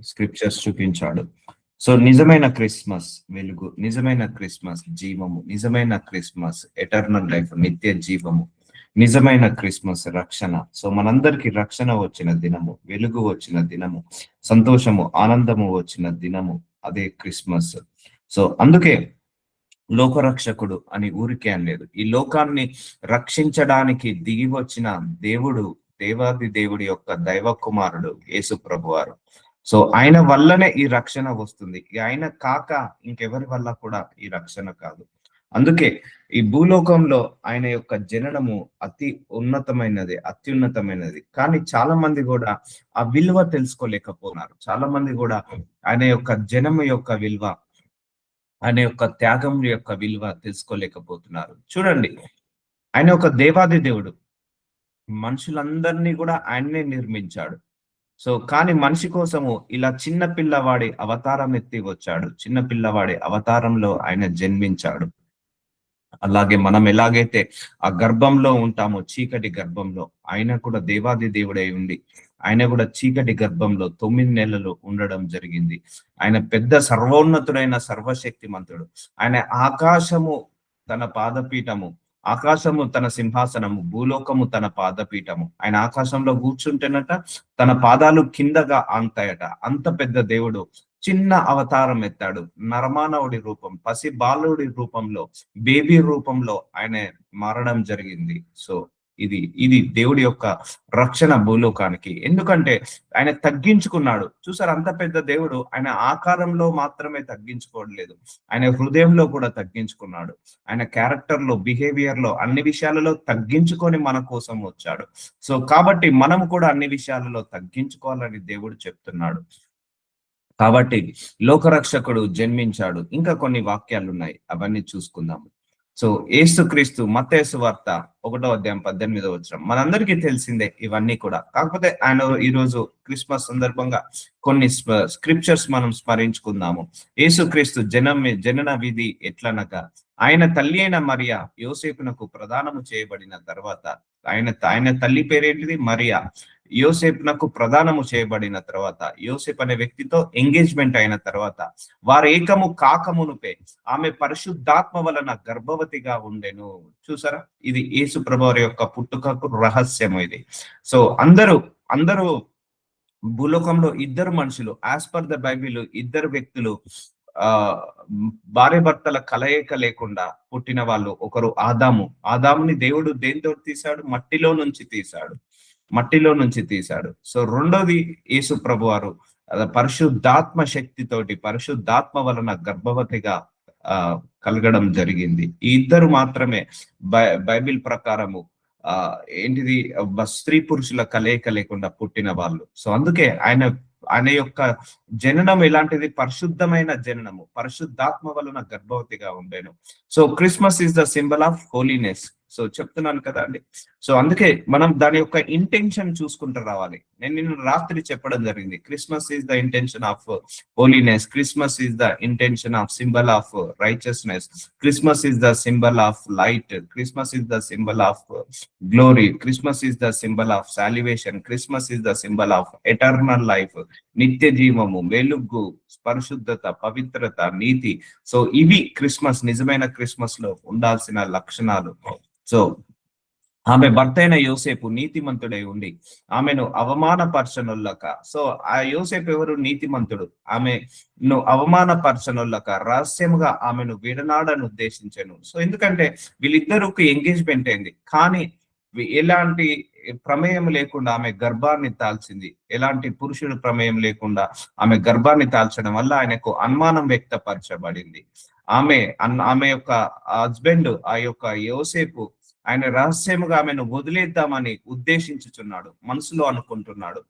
Scriptures చూపించాడు. So నిజమైన Christmas వెలుగు, నిజమైన క్రిస్మస్ జీవము, నిజమైన క్రిస్మస్ ఎటర్నల్ లైఫ్ నిత్య జీవము, నిజమైన క్రిస్మస్ రక్షణ. సో మనందరికి రక్షణ వచ్చిన దినము, వెలుగు వచ్చిన దినము, సంతోషము ఆనందము వచ్చిన దినము అదే క్రిస్మస్. సో అందుకే లోకరక్షకుడు అని ఊరికే అనలేదు. ఈ లోకాన్ని రక్షించడానికి దిగి వచ్చిన దేవుడు, దేవాది దేవుడి యొక్క దైవ కుమారుడు యేసు ప్రభువారు. సో ఆయన వల్లనే ఈ రక్షణ వస్తుంది. ఆయన కాక ఇంకెవరి వల్ల కూడా ఈ రక్షణ కాదు. అందుకే ఈ భూలోకంలో ఆయన యొక్క జననము అతి ఉన్నతమైనది, అత్యున్నతమైనది. కానీ చాలా మంది కూడా ఆ విలువ తెలుసుకోలేకపోతున్నారు. చాలా మంది కూడా ఆయన యొక్క జనము యొక్క విలువ, ఆయన యొక్క త్యాగం యొక్క విలువ తెలుసుకోలేకపోతున్నారు. చూడండి, ఆయన ఒక దేవాది దేవుడు, మనుషులందరినీ కూడా ఆయన్నే నిర్మించాడు. సో కానీ మనిషి కోసము ఇలా చిన్న పిల్లవాడి అవతారం ఎత్తి వచ్చాడు. చిన్న పిల్లవాడి అవతారంలో ఆయన జన్మించాడు. అలాగే మనం ఎలాగైతే ఆ గర్భంలో ఉంటామో, చీకటి గర్భంలో, ఆయన కూడా దేవాది దేవుడై ఉండి ఆయన కూడా చీకటి గర్భంలో 9 నెలలు ఉండడం జరిగింది. ఆయన పెద్ద సర్వోన్నతుడైన సర్వశక్తిమంతుడు. ఆయన ఆకాశము తన పాదపీఠము, ఆకాశము తన సింహాసనము, భూలోకము తన పాదపీఠము. ఆయన ఆకాశంలో కూర్చుంటేనట తన పాదాలు కిందగా ఆంతాయట. అంత పెద్ద దేవుడు చిన్న అవతారం ఎత్తాడు. నరమానవుడి రూపం, పసి బాలుడి రూపంలో, బేబీ రూపంలో ఆయన మారడం జరిగింది. సో ఇది దేవుడి యొక్క రక్షణ భూలోకానికి. ఎందుకంటే ఆయన తగ్గించుకున్నాడు. చూసారు, అంత పెద్ద దేవుడు ఆయన ఆకారంలో మాత్రమే తగ్గించుకోవట్లేదు, ఆయన హృదయంలో కూడా తగ్గించుకున్నాడు. ఆయన క్యారెక్టర్ లో, బిహేవియర్ లో, అన్ని విషయాలలో తగ్గించుకొని మన కోసం వచ్చాడు. సో కాబట్టి మనం కూడా అన్ని విషయాలలో తగ్గించుకోవాలని దేవుడు చెప్తున్నాడు. కాబట్టి లోకరక్షకుడు జన్మించాడు. ఇంకా కొన్ని వాక్యాలు ఉన్నాయి, అవన్నీ చూసుకుందాము. సో యేసుక్రీస్తు మత్తయి సువార్త 1:18 మనందరికీ తెలిసిందే ఇవన్నీ కూడా. కాకపోతే ఆయన ఈరోజు క్రిస్మస్ సందర్భంగా కొన్ని స్క్రిప్చర్స్ మనం స్మరించుకుందాము. యేసుక్రీస్తు జనన విధి ఎట్లనగా, ఆయన తల్లి అయిన మరియా యోసేపునకు ప్రదానము చేయబడిన తర్వాత, ఆయన తల్లి పేరేంటిది? మరియా. యోసేపునకు ప్రదానము చేయబడిన తర్వాత, యోసేపు అనే వ్యక్తితో ఎంగేజ్మెంట్ అయిన తర్వాత, వారు ఏకము కాకమునుపే ఆమె పరిశుద్ధాత్మ వలన గర్భవతిగా ఉండెను. చూసారా, ఇది యేసు ప్రభువారి యొక్క పుట్టుకకు రహస్యం ఇది. సో అందరూ భూలోకంలో ఇద్దరు మనుషులు, యాజ్ పర్ ద బైబిల్ ఇద్దరు వ్యక్తులు భార్య భర్తల కలయిక లేకుండా పుట్టిన వాళ్ళు. ఒకరు ఆదాముని దేవుడు దేనితో తీశాడు? మట్టిలో నుంచి తీశాడు. సో రెండోది యేసు ప్రభువారు పరిశుద్ధాత్మ శక్తితోటి, పరిశుద్ధాత్మ వలన గర్భవతిగా కలగడం జరిగింది. ఈ ఇద్దరు మాత్రమే బైబిల్ ప్రకారము ఏంటిది స్త్రీ పురుషుల కలయిక లేకుండా పుట్టిన వాళ్ళు. సో అందుకే ఆయన యొక్క జననం ఎలాంటిది? పరిశుద్ధమైన జననము, పరిశుద్ధాత్మ వలన గర్భవతిగా ఉండేను. So Christmas is the symbol of holiness. So చెప్తున్నాను కదా అండి. సో అందుకే మనం దాని యొక్క ఇంటెన్షన్ చూసుకుంటూ రావాలి. నేను నిన్న రాత్రి చెప్పడం జరిగింది, Christmas is the intention of holiness, Christmas is the intention of symbol of righteousness, Christmas is the symbol of light, Christmas is the symbol of glory, Christmas is the symbol of salvation, Christmas is the symbol of eternal life, నిత్య జీవము, వెలుగు, పరిశుద్ధత, పవిత్రత, నీతి. So ఇవి Christmas, నిజమైన Christmas లో ఉండాల్సిన లక్షణాలు. సో ఆమె భర్త అయిన యోసేపు నీతిమంతుడై ఉండి ఆమెను అవమానపరచనొల్లక. సో ఆ యోసేపు ఎవరు? నీతిమంతుడు. ఆమెను అవమానపరచనొల్లక రహస్యముగా ఆమెను విడనాడను ఉద్దేశించాను. సో ఎందుకంటే వీళ్ళిద్దరికి ఎంగేజ్మెంట్ అయింది, కానీ ఎలాంటి ప్రమేయం లేకుండా ఆమె గర్భాన్ని తాల్చింది. ఎలాంటి పురుషుడు ప్రమేయం లేకుండా ఆమె గర్భాన్ని తాల్చడం వల్ల ఆయనకు అనుమానం వ్యక్తపరచబడింది. ఆమె యొక్క హస్బెండ్, ఆ యొక్క యోసేపు, ఆయన రహస్యముగా ఆమెను వదిలేద్దామని ఉద్దేశించుచున్నాడు, మనసులో అనుకుంటున్నాడు.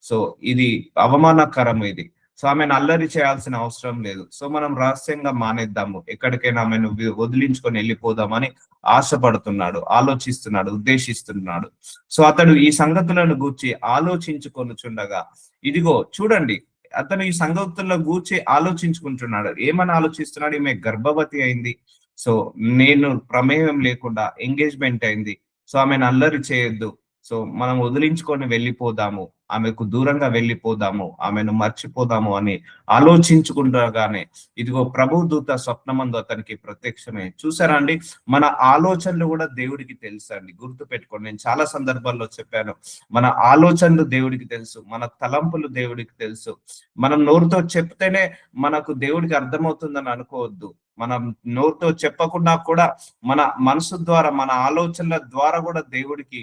సో ఇది అవమానకరం ఇది. సో ఆమెను అల్లరి చేయాల్సిన అవసరం లేదు. సో మనం రహస్యంగా మానేద్దాము, ఎక్కడికైనా ఆమెను వదిలించుకొని వెళ్ళిపోదామని ఆశపడుతున్నాడు, ఆలోచిస్తున్నాడు, ఉద్దేశిస్తున్నాడు. సో అతడు ఈ సంగతులను గూర్చి ఆలోచించుకొనుచుండగా, ఇదిగో చూడండి, అతను ఈ సంగతుల్లో గూర్చి ఆలోచించుకుంటున్నాడు. ఏమని ఆలోచిస్తున్నాడు? ఈమె గర్భవతి అయింది, సో నేను ప్రమేయం లేకుండా ఎంగేజ్మెంట్ అయింది, సో ఆమెను అల్లరి చేయొద్దు, సో మనం వదిలించుకొని వెళ్ళిపోదాము, ఆమెకు దూరంగా వెళ్ళిపోదాము, ఆమెను మర్చిపోదాము అని ఆలోచించుకుండగానే ఇదిగో ప్రభు దూత స్వప్నమందు అతనికి ప్రత్యక్షమే. చూసారా అండి, మన ఆలోచనలు కూడా దేవుడికి తెలుసు అండి. గుర్తు పెట్టుకోండి, నేను చాలా సందర్భాల్లో చెప్పాను, మన ఆలోచనలు దేవుడికి తెలుసు, మన తలంపులు దేవుడికి తెలుసు. మనం నోరుతో చెప్తేనే మనకు దేవుడికి అర్థమవుతుందని అనుకోవద్దు. మనం నోరుతో చెప్పకుండా కూడా మన మనసు ద్వారా, మన ఆలోచనల ద్వారా కూడా దేవుడికి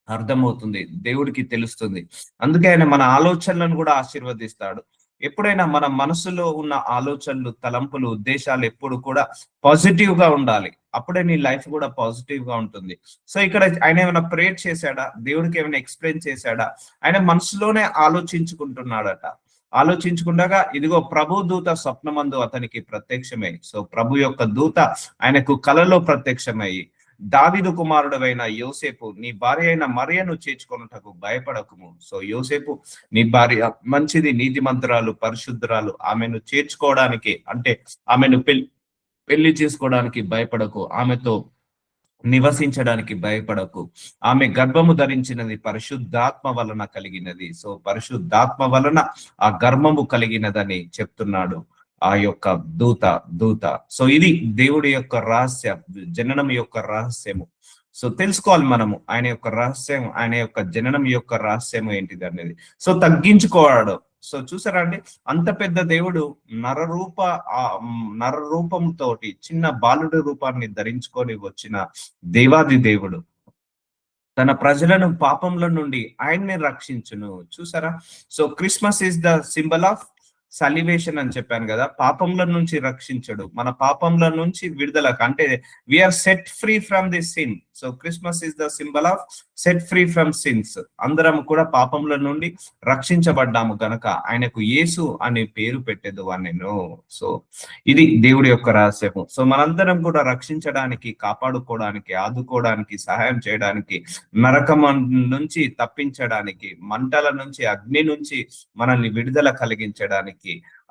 అర్థమవుతుంది, దేవుడికి తెలుస్తుంది. అందుకే ఆయన మన ఆలోచనలను కూడా ఆశీర్వదిస్తాడు. ఎప్పుడైనా మన మనసులో ఉన్న ఆలోచనలు, తలంపులు, ఉద్దేశాలు ఎప్పుడు కూడా పాజిటివ్ గా ఉండాలి. అప్పుడే నీ లైఫ్ కూడా పాజిటివ్ గా ఉంటుంది. సో ఇక్కడ ఆయన ఏమైనా ప్రేయర్ చేశాడా, దేవుడికి ఏమైనా ఎక్స్ప్లెయిన్ చేశాడా? ఆయన మనసులోనే ఆలోచించుకుంటున్నాడట. ఆలోచించుకుండగా ఇదిగో ప్రభు దూత స్వప్నమందు అతనికి ప్రత్యక్షమై, సో ప్రభు యొక్క దూత ఆయనకు కలలో ప్రత్యక్షమై, దావీదు కుమారుడవైన యోసేపు, నీ భార్య అయిన మరియను చేర్చుకొనుటకు భయపడకుము. సో యోసేపు, నీ భార్య మంచిది, నీతిమంతురాలు, పరిశుద్ధురాలు, ఆమెను చేర్చుకోవడానికి అంటే ఆమెను పెళ్లి చేసుకోవడానికి భయపడకు, ఆమెతో నివసించడానికి భయపడకు. ఆమె గర్భము ధరించినది పరిశుద్ధాత్మ వలన కలిగినది. సో పరిశుద్ధాత్మ వలన ఆ గర్భము కలిగినదని చెప్తున్నాడు ఆ యొక్క దూత. సో ఇది దేవుడి యొక్క రహస్యం, జననం యొక్క రహస్యము. సో తెలుసుకోవాలి మనము ఆయన యొక్క రహస్యం, ఆయన యొక్క జననం యొక్క రహస్యం ఏంటిది అనేది. సో తగ్గించుకోవడం. సో చూసారా అండి, అంత పెద్ద దేవుడు నర రూపంతో చిన్న బాలుడి రూపాన్ని ధరించుకొని వచ్చిన దేవాది దేవుడు తన ప్రజలను పాపంలో నుండి ఆయన్ని రక్షించును. చూసారా, so Christmas is the symbol of salvation అని చెప్పాను కదా, పాపంలో నుంచి రక్షించడు, మన పాపంలో నుంచి విడుదల, అంటే we are set free from the sin. So Christmas is the symbol of set free from sins. అందరం కూడా పాపంలో నుండి రక్షించబడ్డాము గనక ఆయనకు యేసు అనే పేరు పెట్టేది నేను. సో ఇది దేవుడి యొక్క రహస్యము. సో మనందరం కూడా రక్షించడానికి, కాపాడుకోవడానికి, ఆదుకోవడానికి, సహాయం చేయడానికి, నరకం నుంచి తప్పించడానికి, మంటల నుంచి, అగ్ని నుంచి మనల్ని విడుదల కలిగించడానికి,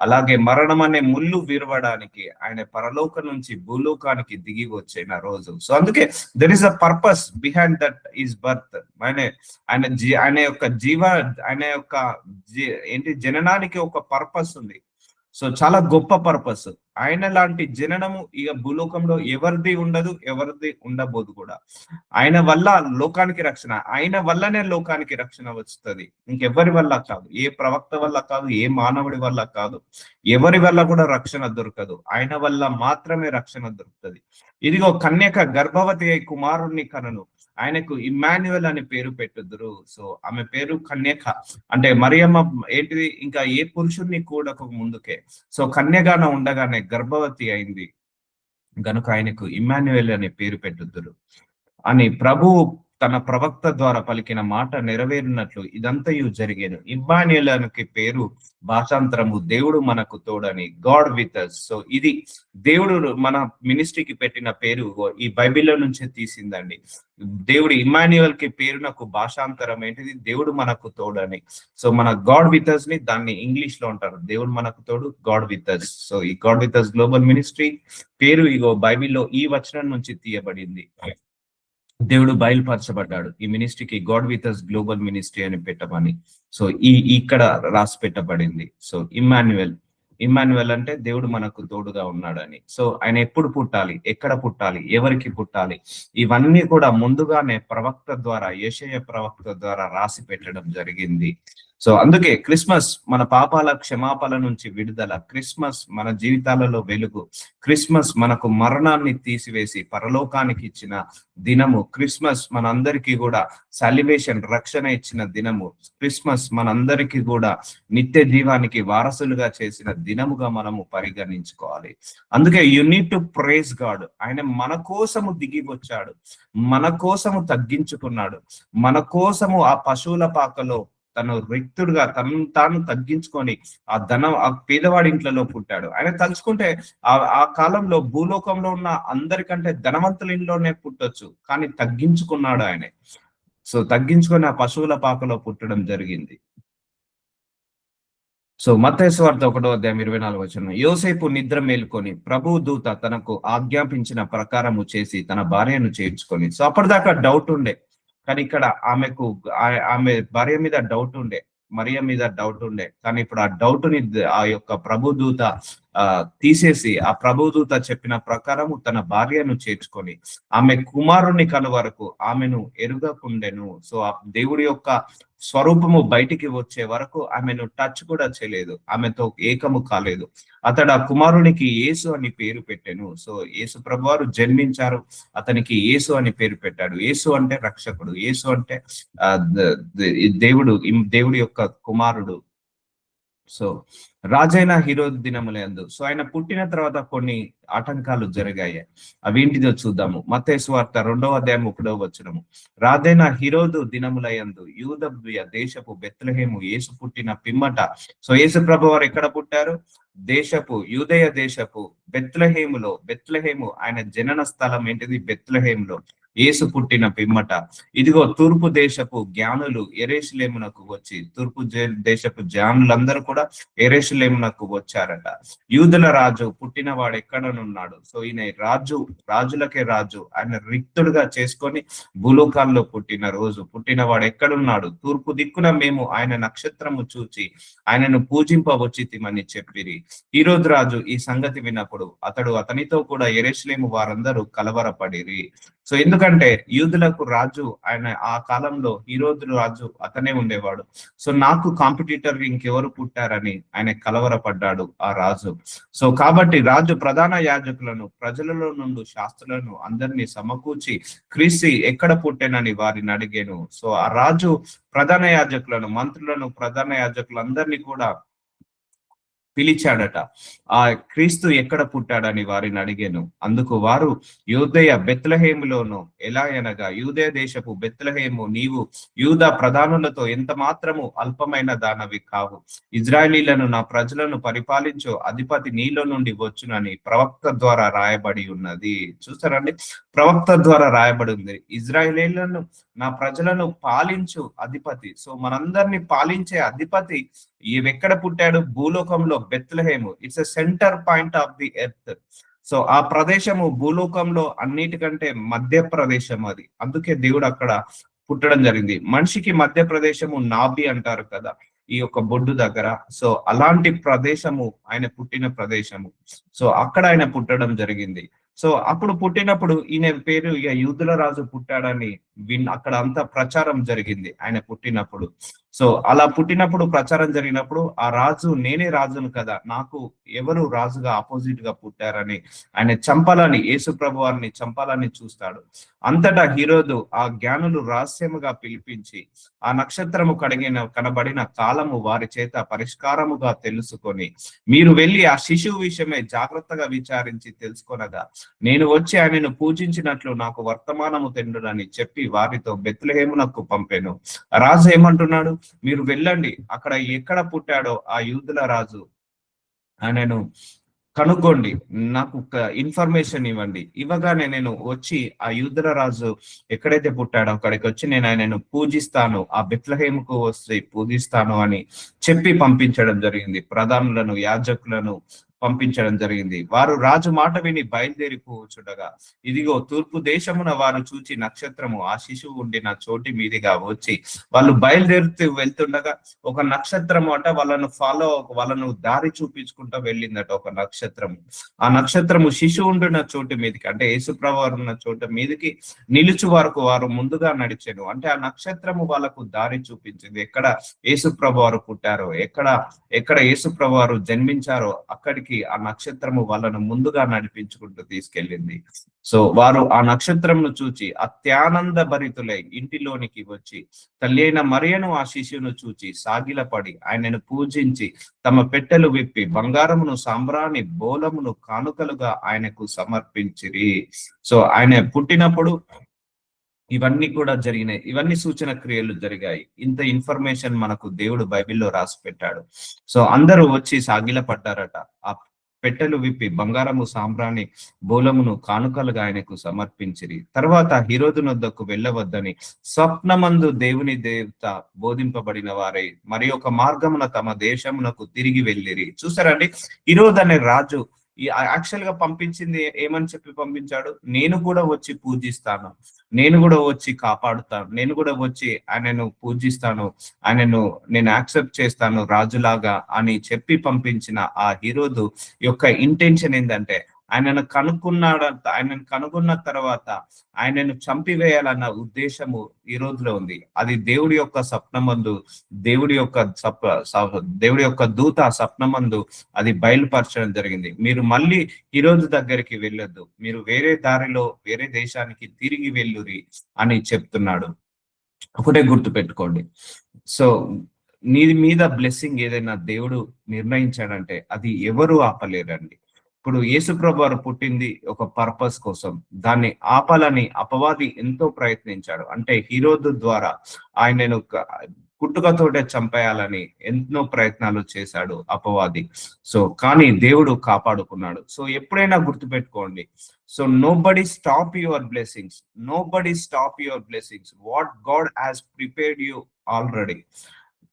అలాగే మరణం అనే ముళ్ళు విరవడానికి ఆయన పరలోకం నుంచి భూలోకానికి దిగి వచ్చిన రోజు. సో అందుకే there is a purpose behind that is birth. ఆయన యొక్క ఏంటి జననానికి ఒక పర్పస్ ఉంది. సో చాలా గొప్ప పర్పస్. ఆయన లాంటి జననము ఇక భూలోకంలో ఎవరిది ఉండదు, ఎవరిది ఉండబోదు కూడా. ఆయన వల్ల లోకానికి రక్షణ, ఆయన వల్లనే లోకానికి రక్షణ వస్తుంది, ఇంకెవరి వల్ల కాదు, ఏ ప్రవక్త వల్ల కాదు, ఏ మానవుడి వల్ల కాదు, ఎవరి వల్ల కూడా రక్షణ దొరకదు, ఆయన వల్ల మాత్రమే రక్షణ దొరుకుతుంది. ఇదిగో కన్యక గర్భవతి అయి కుమారుణ్ణి కనను, ఆయనకు ఇమ్మాన్యుయల్ అని పేరు పెట్టుదురు. సో ఆమె పేరు కన్యక, అంటే మరియమ్మ ఏంటిది, ఇంకా ఏ పురుషుణ్ణి కూడక ముందుకే సో కన్యగాన ఉండగానే గర్భవతి అయింది గనుక ఆయనకు ఇమ్మాన్యుయల్ అనే పేరు పెట్టుదురు అని ప్రభు తన ప్రవక్త ద్వారా పలికిన మాట నెరవేరినట్లు ఇదంతయు జరిగేను. ఇమ్మాన్యుయల్ అనే పేరు భాషాంతరము దేవుడు మనకు తోడని, గాడ్ విత్ అస్. సో ఇది దేవుడు మన మినిస్ట్రీకి పెట్టిన పేరు, ఈ బైబిల్లో నుంచే తీసిందండి. దేవుడు ఇమ్మాన్యుయల్ కి పేరు నాకు భాషాంతరం ఏంటిది, దేవుడు మనకు తోడని. సో మన గాడ్ విత్ అస్ ని దాన్ని ఇంగ్లీష్ లో అంటారు, దేవుడు మనకు తోడు, గాడ్ విత్ అస్. సో ఈ God with us global ministry పేరు ఇగో బైబిల్లో ఈ వచనం నుంచి తీయబడింది. దేవుడు బయలుపరచబడ్డాడు ఈ మినిస్ట్రీకి, God with us global ministry అని పెట్టమని. సో ఇక్కడ రాసి పెట్టబడింది. సో ఇమ్మాన్యుయల్ అంటే దేవుడు మనకు తోడుగా ఉన్నాడని. సో ఆయన ఎప్పుడు పుట్టాలి, ఎక్కడ పుట్టాలి, ఎవరికి పుట్టాలి, ఇవన్నీ కూడా ముందుగానే ప్రవక్త ద్వారా, యెషయా ప్రవక్త ద్వారా రాసి పెట్టడం జరిగింది. సో అందుకే క్రిస్మస్ మన పాపాల క్షమాపణ నుంచి విడుదల, క్రిస్మస్ మన జీవితాలలో వెలుగు, క్రిస్మస్ మనకు మరణాన్ని తీసివేసి పరలోకానికి ఇచ్చిన దినము, క్రిస్మస్ మనందరికీ కూడా సాల్వేషన్ రక్షణ ఇచ్చిన దినము, క్రిస్మస్ మనందరికీ కూడా నిత్య జీవానికి వారసులుగా చేసిన దినముగా మనము పరిగణించుకోవాలి. అందుకే you need to praise God. ఆయన మన కోసము దిగి వచ్చాడు, మన కోసము తగ్గించుకున్నాడు, మన కోసము ఆ పశువుల పాకలో తను రిక్తుడుగా తాను తగ్గించుకొని ఆ పేదవాడి ఇంట్లో పుట్టాడు. ఆయన తలుచుకుంటే ఆ కాలంలో భూలోకంలో ఉన్న అందరికంటే ధనవంతుల ఇంట్లోనే పుట్టొచ్చు, కానీ తగ్గించుకున్నాడు ఆయనే. సో తగ్గించుకొని ఆ పశువుల పాకలో పుట్టడం జరిగింది. సో మత్తయి సువార్త 1:24 యోసేపు నిద్ర మేలుకొని ప్రభు దూత తనకు ఆజ్ఞాపించిన ప్రకారము చేసి తన భార్యను చేర్చుకొని. సో అప్పటిదాకా డౌట్ ఉండే, కానీ ఇక్కడ ఆమె భార్య మీద డౌట్ ఉండే, మరియ మీద డౌట్ ఉండే. కానీ ఇప్పుడు ఆ డౌట్ ని ఆ యొక్క ప్రభుదూత తీసేసి, ఆ ప్రభుదూత చెప్పిన ప్రకారము తన భార్యను చేర్చుకొని ఆమె కుమారుని కను వరకు ఆమెను ఎరుగకుండెను. సో ఆ దేవుడి యొక్క స్వరూపము బయటికి వచ్చే వరకు ఆమెను టచ్ కూడా చేయలేదు, ఆమెతో ఏకము కాలేదు. అతడు ఆ కుమారునికి యేసు అని పేరు పెట్టాను. సో యేసు ప్రభువారు జన్మించారు, అతనికి యేసు అని పేరు పెట్టాడు. యేసు అంటే రక్షకుడు, యేసు అంటే ఆ దేవుడి యొక్క కుమారుడు. సో రాజైన హీరోద్ దినములందు, సో ఆయన పుట్టిన తర్వాత కొన్ని ఆటంకాలు జరిగాయి. అవేంటిదో చూద్దాము. మత్తయి సువార్త 2వ అధ్యాయం 1వ వచనము. రాజైన హీరోదు దినములయందు యూదయ దేశపు బెత్లెహేము యేసు పుట్టిన పిమ్మట. సో యేసు ప్రభు వారు ఎక్కడ పుట్టారు? యూదయ దేశపు బెత్లెహేము ఆయన జనన స్థలం ఏంటిది? బెత్లెహేములో యేసు పుట్టిన పిమ్మట ఇదిగో తూర్పు దేశపు జ్ఞానులు యెరూషలేమునకు వచ్చి, తూర్పు దేశపు జ్ఞానులందరూ కూడా యెరూషలేమునకు వచ్చారట. యూదుల రాజు పుట్టినవాడు ఎక్కడనున్నాడు? సో ఈయన రాజులకే రాజు, ఆయన రిక్తుడుగా చేసుకొని భూలోకాల్లో పుట్టినవాడు ఎక్కడున్నాడు? తూర్పు దిక్కున మేము ఆయన నక్షత్రము చూచి ఆయనను పూజింపవచ్చితిమని చెప్పిరి. హీరోదు రాజు ఈ సంగతి విన్నప్పుడు అతనితో కూడా యెరూషలేము వారందరూ కలవరపడిరి. సో ఎందుకంటే యూదులకు రాజు ఆయన, ఆ కాలంలో హీరోదు రాజు అతనే ఉండేవాడు. సో నాకు కాంపిటీటర్ ఇంకెవరు పుట్టారని ఆయన కలవరపడ్డాడు ఆ రాజు. సో కాబట్టి రాజు ప్రధాన యాజకులను, ప్రజలలో నుండి శాస్త్రులను అందరినీ సమకూర్చి క్రీస్తు ఎక్కడ పుట్టెనని వారిని అడిగాను. సో ఆ రాజు ప్రధాన యాజకులను, మంత్రులను, ప్రధాన యాజకులందరినీ కూడా పిలిచాడట. ఆ క్రీస్తు ఎక్కడ పుట్టాడని వారిని అడిగాను. అందుకు వారు యూదయ బెత్లెహేములోను, ఎలా అనగా యూదయ దేశపు బెత్లెహేము, నీవు యూదా ప్రధానులతో ఎంత మాత్రము అల్పమైన దానవి కావు. ఇజ్రాయేలీలను, నా ప్రజలను పరిపాలించు అధిపతి నీలో నుండి వచ్చునని ప్రవక్త ద్వారా రాయబడి ఉన్నది. చూస్తారండి, ప్రవక్త ద్వారా రాయబడి ఉంది. ఇజ్రాయేలీలను, నా ప్రజలను పాలించు అధిపతి. సో మనందరినీ పాలించే అధిపతి ఎక్కడ పుట్టాడు? భూలోకంలో Bethlehem. It's a centre point of the earth. So ఆ ప్రదేశము భూలోకంలో అన్నిటికంటే మధ్య ప్రదేశం అది. అందుకే దేవుడు అక్కడ పుట్టడం జరిగింది. మనిషికి మధ్య ప్రదేశము నాభి అంటారు కదా, ఈ యొక్క బొడ్డు దగ్గర. సో అలాంటి ప్రదేశము ఆయన పుట్టిన ప్రదేశము. సో అక్కడ ఆయన పుట్టడం జరిగింది. సో అప్పుడు పుట్టినప్పుడు ఈయన పేరు ఇక యూదుల రాజు పుట్టాడని అక్కడ అంతా ప్రచారం జరిగింది ఆయన పుట్టినప్పుడు. సో అలా పుట్టినప్పుడు ప్రచారం జరిగినప్పుడు ఆ రాజు, నేనే రాజును కదా, నాకు ఎవరు రాజుగా ఆపోజిట్ గా పుట్టారని ఆయన చంపాలని, యేసు ప్రభు వారిని చంపాలని చూస్తాడు. అంతటా హీరోదు ఆ జ్ఞానులు రహస్యముగా పిలిపించి ఆ నక్షత్రము కనబడిన కాలము వారి చేత పరిష్కారముగా తెలుసుకొని, మీరు వెళ్ళి ఆ శిశువు విషయమే జాగ్రత్తగా విచారించి తెలుసుకొనగా నేను వచ్చి ఆయనను పూజించినట్లు నాకు వర్తమానము తెండునని చెప్పి వారితో బెత్లెహేమునకు పంపాను. రాజు ఏమంటున్నాడు? మీరు వెళ్ళండి, అక్కడ ఎక్కడ పుట్టాడో ఆ యూదుల రాజు ఆయనను కనుక్కోండి, నాకు ఇన్ఫర్మేషన్ ఇవ్వండి. ఇవ్వగానే నేను వచ్చి ఆ యూదుల రాజు ఎక్కడైతే పుట్టాడో అక్కడికి వచ్చి నేను ఆయనను పూజిస్తాను, ఆ బెత్లెహేముకు వస్తే పూజిస్తాను అని చెప్పి పంపించడం జరిగింది. ప్రధానులను, యాజకులను పంపించడం జరిగింది. వారు రాజు మాట విని బయలుదేరిపోచుండగా ఇదిగో తూర్పు దేశమున వారు చూచి నక్షత్రము ఆ శిశువు ఉండిన చోటి మీదిగా వచ్చి, వాళ్ళు బయలుదేరుతూ వెళ్తుండగా ఒక నక్షత్రము అంట వాళ్ళను దారి చూపించుకుంటూ వెళ్ళిందట ఒక నక్షత్రము. ఆ నక్షత్రము శిశువు ఉండిన చోటు మీదకి, అంటే యేసుప్రభు వారు ఉన్న చోటు మీదకి నిలుచు వరకు వారు ముందుగా నడిచాను. అంటే ఆ నక్షత్రము వాళ్ళకు దారి చూపించింది. ఎక్కడ యేసుప్రభు వారు పుట్టారో, ఎక్కడ యేసుప్రభు వారు జన్మించారో అక్కడికి ఆ నక్షత్రము వాళ్ళను ముందుగా నడిపించుకుంటూ తీసుకెళ్ళింది. సో వారు ఆ నక్షత్రమును చూచి అత్యానంద భరితులై ఇంటిలోనికి వచ్చి తల్లి అయిన మరియను ఆ శిశువును చూచి సాగిలపడి ఆయనను పూజించి తమ పెట్టెలు విప్పి బంగారమును, సాంబ్రాణి, బోలమును కానుకలుగా ఆయనకు సమర్పించిరి. సో ఆయన పుట్టినప్పుడు ఇవన్నీ కూడా జరిగినాయి. ఇవన్నీ సూచన క్రియలు జరిగాయి. ఇంత ఇన్ఫర్మేషన్ మనకు దేవుడు బైబిల్లో రాసి పెట్టాడు. సో అందరూ వచ్చి సాగిలపడ్డారట. ఆ పెట్టెలు విప్పి బంగారము, సాంబ్రాణి, బోలమును కానుకలుగా ఆయనకు సమర్పించిరి. తర్వాత హీరోదునొద్దకు వెళ్ళవద్దని స్వప్నమందు దేవుని దేవత బోధింపబడిన వారై మరి ఒక మార్గమున తమ దేశమునకు తిరిగి వెళ్ళిరి. చూసారండి, హీరోద్ అనే రాజు యాక్చువల్ గా పంపించింది ఏమని చెప్పి పంపించాడు? నేను కూడా వచ్చి పూజిస్తాను, నేను కూడా వచ్చి కాపాడుతాను, నేను కూడా వచ్చి ఆయనను పూజిస్తాను, ఆయనను నేను యాక్సెప్ట్ చేస్తాను రాజులాగా అని చెప్పి పంపించిన ఆ హీరోదు యొక్క ఇంటెన్షన్ ఏంటంటే, ఆయనను కనుగొన్న తర్వాత ఆయనను చంపివేయాలన్న ఉద్దేశము ఈ రోజులో ఉంది. అది దేవుడి యొక్క స్వప్నమందు, దేవుడి యొక్క దూత స్వప్నమందు అది బయలుపరచడం జరిగింది. మీరు మళ్ళీ ఈ రోజు దగ్గరికి వెళ్ళొద్దు, మీరు వేరే దారిలో వేరే దేశానికి తిరిగి వెళ్ళురి అని చెప్తున్నాడు. ఒకటే గుర్తు పెట్టుకోండి. సో నీ మీద బ్లెస్సింగ్ ఏదైనా దేవుడు నిర్ణయించాడంటే అది ఎవరు ఆపలేరండి. ఇప్పుడు యేసుప్రభు వారు పుట్టింది ఒక పర్పస్ కోసం, దాన్ని ఆపాలని అపవాది ఎంతో ప్రయత్నించాడు. అంటే హీరోదు ద్వారా ఆయనను పుట్టుకతోటే చంపేయాలని ఎన్నో ప్రయత్నాలు చేశాడు అపవాది. సో కానీ దేవుడు కాపాడుకున్నాడు. సో ఎప్పుడైనా గుర్తుపెట్టుకోండి, so nobody stop your blessings, nobody stop your blessings, what God has prepared you already.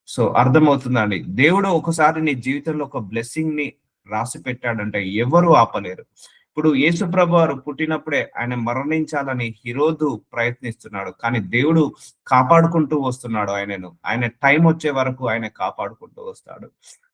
So అర్థమవుతుందండి, దేవుడు ఒకసారి నీ జీవితంలో ఒక బ్లెస్సింగ్ ని రాసి పెట్టాడంటే ఎవరు ఆపలేరు. ఇప్పుడు యేసుప్రభు వారు పుట్టినప్పుడే ఆయన మరణించాలని హీరోదు ప్రయత్నిస్తున్నాడు, కానీ దేవుడు కాపాడుకుంటూ వస్తున్నాడు ఆయనను. ఆయన టైం వచ్చే వరకు ఆయన కాపాడుకుంటూ వస్తాడు.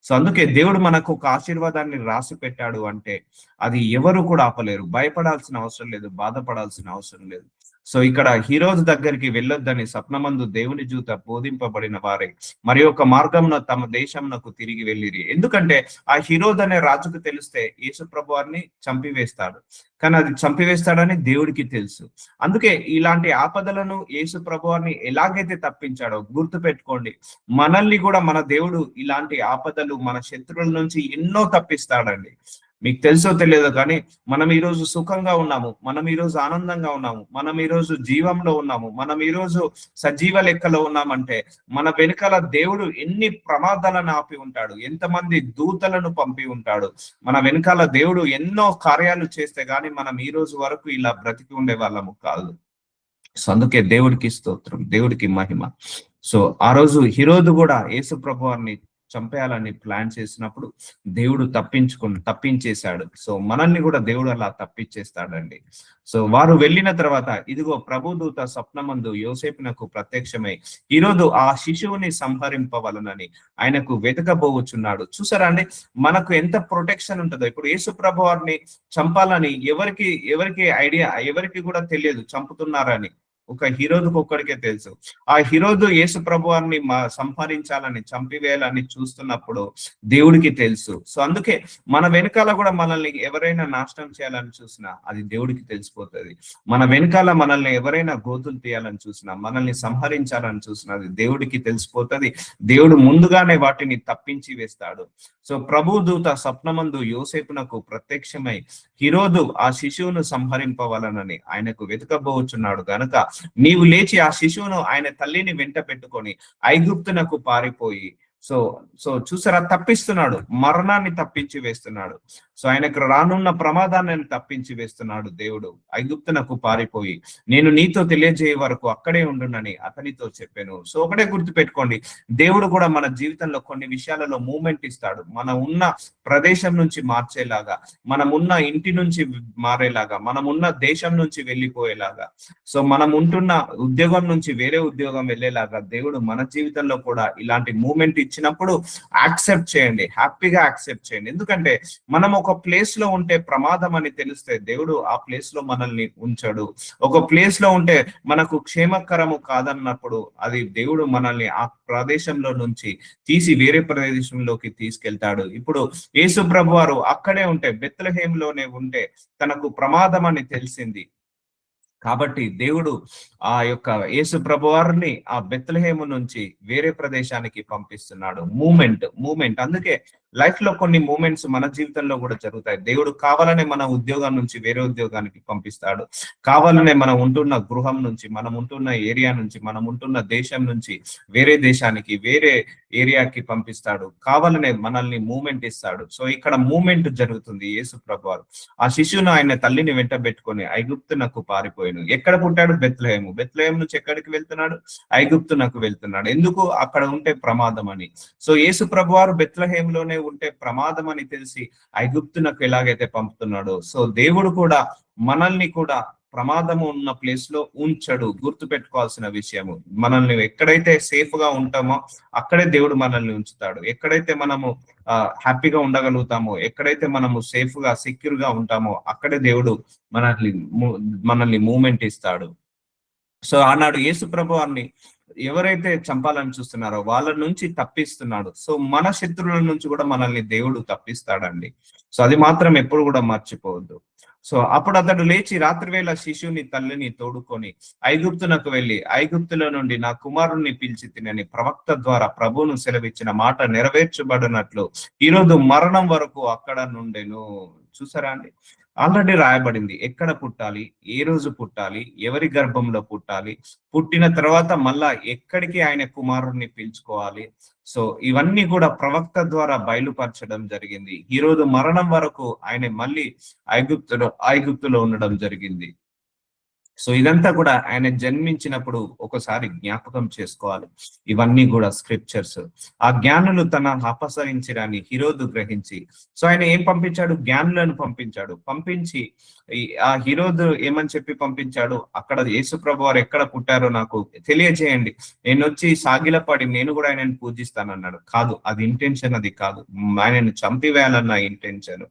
సో అందుకే దేవుడు మనకు ఒక ఆశీర్వాదాన్ని రాసి పెట్టాడు అంటే అది ఎవరు కూడా ఆపలేరు. భయపడాల్సిన అవసరం లేదు, బాధపడాల్సిన అవసరం లేదు. సో ఇక్కడ హీరోస్ దగ్గరికి వెళ్ళొద్దని స్వప్నమందు దేవుని దూత బోధింపబడిన వారే మరి ఒక మార్గంలో తమ దేశంకు తిరిగి వెళ్ళిరి. ఎందుకంటే ఆ హీరోద్ అనే రాజుకు తెలిస్తే యేసుప్రభు వారిని చంపివేస్తాడు, కానీ అది చంపివేస్తాడని దేవుడికి తెలుసు. అందుకే ఇలాంటి ఆపదలను యేసుప్రభు వారిని ఎలాగైతే తప్పించాడో గుర్తు పెట్టుకోండి, మనల్ని కూడా మన దేవుడు ఇలాంటి ఆపదలు, మన శత్రువుల నుంచి ఎన్నో తప్పిస్తాడండి. మీకు తెలుసో తెలియదో కానీ మనం ఈరోజు సుఖంగా ఉన్నాము, మనం ఈరోజు ఆనందంగా ఉన్నాము, మనం ఈరోజు జీవంలో ఉన్నాము, మనం ఈరోజు సజీవ లెక్కలో ఉన్నామంటే మన వెనుకల దేవుడు ఎన్ని ప్రమాదాలను ఆపి ఉంటాడు, ఎంతమంది దూతలను పంపి ఉంటాడు. మన వెనుకాల దేవుడు ఎన్నో కార్యాలు చేస్తే గాని మనం ఈ రోజు వరకు ఇలా బ్రతికి ఉండే వాళ్ళము కాదు. సో అందుకే దేవుడికి స్తోత్రం, దేవుడికి మహిమ. సో ఆ రోజు హీరోదు కూడా యేసు ప్రభువారిని చంపేయాలని ప్లాన్ చేసినప్పుడు దేవుడు తప్పించేశాడు. సో మనల్ని కూడా దేవుడు అలా తప్పించేస్తాడండి. సో వారు వెళ్ళిన తర్వాత ఇదిగో ప్రభుదూత స్వప్నమందు యోసేపునకు ప్రత్యక్షమై ఈరోజు ఆ శిశువుని సంహరింపవలనని ఆయనకు వెతకబోచున్నాడు. చూసారా అండి, మనకు ఎంత ప్రొటెక్షన్ ఉంటుందో. ఇప్పుడు యేసు ప్రభు వారిని చంపాలని ఎవరికి ఐడియా, ఎవరికి కూడా తెలియదు చంపుతున్నారని. ఒక హీరోదుకు ఒక్కడికే తెలుసు. ఆ హీరోదు యేసు ప్రభు వారిని సంహరించాలని, చంపివేయాలని చూస్తున్నప్పుడు దేవుడికి తెలుసు. సో అందుకే మన వెనకాల కూడా మనల్ని ఎవరైనా నాశనం చేయాలని చూసినా అది దేవుడికి తెలిసిపోతుంది. మన వెనకాల మనల్ని ఎవరైనా గోతులు తీయాలని చూసినా, మనల్ని సంహరించాలని చూసినా అది దేవుడికి తెలిసిపోతుంది. దేవుడు ముందుగానే వాటిని తప్పించి వేస్తాడు. సో ప్రభు దూత స్వప్నమందు యోసేపునకు ప్రత్యక్షమై హీరోదు ఆ శిశువును సంహరింపవలనని ఆయనకు వెతకబోచున్నాడు గనుక నీవు లేచి ఆ శిశువును ఆయన తల్లిని వెంట పెట్టుకొని ఐగుప్తునకు పారిపోయి. సో చూసారా, తప్పిస్తున్నాడు, మరణాన్ని తప్పించి వేస్తున్నాడు. సో ఆయనకు రానున్న ప్రమాదాన్ని తప్పించి వేస్తున్నాడు దేవుడు. ఐగుప్తునకు పారిపోయి నేను నీతో తెలియజేయ వరకు అక్కడే ఉండునని అతనితో చెప్పాను. సో ఒకటే గుర్తు పెట్టుకోండి, దేవుడు కూడా మన జీవితంలో కొన్ని విషయాలలో మూమెంట్ ఇస్తాడు. మనం ఉన్న ప్రదేశం నుంచి మార్చేలాగా, మనం ఉన్న ఇంటి నుంచి మారేలాగా, మనం ఉన్న దేశం నుంచి వెళ్ళిపోయేలాగా, సో మనం ఉంటున్న ఉద్యోగం నుంచి వేరే ఉద్యోగం వెళ్ళేలాగా దేవుడు మన జీవితంలో కూడా ఇలాంటి మూమెంట్ ఇచ్చినప్పుడు యాక్సెప్ట్ చేయండి, హ్యాపీగా యాక్సెప్ట్ చేయండి. ఎందుకంటే మనం ఒక ప్లేస్ లో ఉంటే ప్రమాదం అని తెలిస్తే దేవుడు ఆ ప్లేస్ లో మనల్ని ఉంచడు. ఒక ప్లేస్ లో ఉంటే మనకు క్షేమకరము కాదన్నప్పుడు అది దేవుడు మనల్ని ఆ ప్రదేశంలో నుంచి తీసి వేరే ప్రదేశంలోకి తీసుకెళ్తాడు. ఇప్పుడు యేసు ప్రభు వారు అక్కడే ఉంటే, బెత్లెహేంలోనే ఉంటే తనకు ప్రమాదం అని తెలిసింది కాబట్టి దేవుడు ఆ యొక్క యేసు ప్రభు వారిని ఆ బెత్లెహేము నుంచి వేరే ప్రదేశానికి పంపిస్తున్నాడు. మూమెంట్ అందుకే లైఫ్ లో కొన్ని మూమెంట్స్ మన జీవితంలో కూడా జరుగుతాయి. దేవుడు కావాలనే మన ఉద్యోగం నుంచి వేరే ఉద్యోగానికి పంపిస్తాడు, కావాలనే మనం ఉంటున్న గృహం నుంచి, మనం ఉంటున్న ఏరియా నుంచి, మనం ఉంటున్న దేశం నుంచి వేరే దేశానికి, వేరే ఏరియాకి పంపిస్తాడు, కావాలనే మనల్ని మూమెంట్ ఇస్తాడు. సో ఇక్కడ మూమెంట్ జరుగుతుంది. యేసు ప్రభు వారు ఆ శిశువును ఆయన తల్లిని వెంట పెట్టుకొని ఐగుప్తునకు పారిపోయాను. ఎక్కడ పుట్టాడు? బెత్లెహేము నుంచి ఎక్కడికి వెళ్తున్నాడు? ఐగుప్తునకు వెళ్తున్నాడు. ఎందుకు? అక్కడ ఉంటే ప్రమాదం అని. సో యేసు ప్రభు వారు బెత్లెహేములోనే ఉంటే ప్రమాదం అని తెలిసి ఐగుప్తునకు ఎలాగైతే పంపుతున్నాడో, సో దేవుడు కూడా మనల్ని కూడా ప్రమాదము ఉన్న ప్లేస్ లో ఉంచడు. గుర్తు పెట్టుకోవాల్సిన విషయము, మనల్ని ఎక్కడైతే సేఫ్ గా ఉంటామో అక్కడే దేవుడు మనల్ని ఉంచుతాడు. ఎక్కడైతే మనము హ్యాపీగా ఉండగలుగుతామో, ఎక్కడైతే మనము సేఫ్ గా సెక్యూర్ గా ఉంటామో అక్కడే దేవుడు మనల్ని మూమెంట్ ఇస్తాడు. సో ఆనాడు యేసు ప్రభు వారిని ఎవరైతే చంపాలని చూస్తున్నారో వాళ్ళ నుంచి తప్పిస్తున్నాడు. సో మన శత్రువుల నుంచి కూడా మనల్ని దేవుడు తప్పిస్తాడండి. సో అది మాత్రం ఎప్పుడు కూడా మర్చిపోవద్దు. సో అప్పుడు అతడు లేచి రాత్రివేళ శిశువుని తల్లిని తోడుకొని ఐగుప్తునకు వెళ్లి, ఐగుప్తుల నుండి నా కుమారుణ్ణి పిలిచి తినని ప్రవక్త ద్వారా ప్రభువును సెలవిచ్చిన మాట నెరవేర్చబడినట్లు ఈరోజు మరణం వరకు అక్కడ నుండెను. చూసారా అండి, ఆల్రెడీ రాయబడింది ఎక్కడ పుట్టాలి, ఏ రోజు పుట్టాలి, ఎవరి గర్భంలో పుట్టాలి, పుట్టిన తర్వాత మళ్ళా ఎక్కడికి ఆయన కుమారుణ్ణి పిలుచుకోవాలి. సో ఇవన్నీ కూడా ప్రవక్త ద్వారా బయలుపరచడం జరిగింది. ఈ రోజు మరణం వరకు ఆయన మళ్ళీ ఐగుప్తులో ఉండడం జరిగింది. సో ఇదంతా కూడా ఆయన జన్మించినప్పుడు ఒకసారి జ్ఞాపకం చేసుకోవాలి. ఇవన్నీ కూడా స్క్రిప్చర్స్. ఆ జ్ఞానులు తన అపసరించడాన్ని హీరోదు గ్రహించి, సో ఆయన ఏం పంపించాడు, జ్ఞానులను పంపించాడు. పంపించి ఆ హీరోదు ఏమని చెప్పి పంపించాడు, అక్కడ యేసు ప్రభు వారు ఎక్కడ పుట్టారో నాకు తెలియజేయండి, నేను వచ్చి సాగిలపడి నేను కూడా ఆయనను పూజిస్తానన్నాడు. కాదు, అది ఇంటెన్షన్, అది కాదు, ఆయనను చంపివేయాలన్న ఇంటెన్షన్.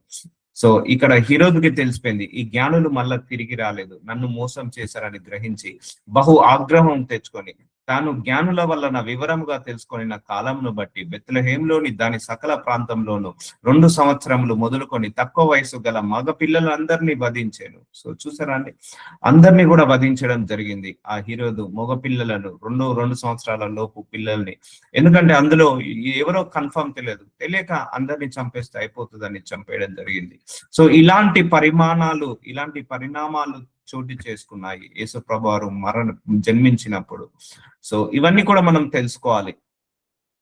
సో ఇక్కడ హీరోదుకి తెలిసిపోయింది, ఈ జ్ఞానులు మళ్ళా తిరిగి రాలేదు, నన్ను మోసం చేశారని గ్రహించి బహు ఆగ్రహం తెచ్చుకొని తాను జ్ఞానుల వలన వివరముగా తెలుసుకొని నా కాలంను బట్టి బెత్లెహేంలోని దాని సకల ప్రాంతంలోను 2 సంవత్సరములు మొదలుకొని తక్కువ వయసు గల మగ పిల్లలందరినీ వధించాను. సో చూసారా అండి, అందరినీ కూడా వధించడం జరిగింది. ఆ హీరోదు మగ పిల్లలను 2 సంవత్సరాల లోపు పిల్లల్ని, ఎందుకంటే అందులో ఎవరో కన్ఫర్మ్ తెలియక అందరినీ చంపేస్తే అయిపోతుందని చంపేయడం జరిగింది. సో ఇలాంటి పరిణామాలు చోటు చేసుకున్నాయి యేసు ప్రభువారు జన్మించినప్పుడు. సో ఇవన్నీ కూడా మనం తెలుసుకోవాలి.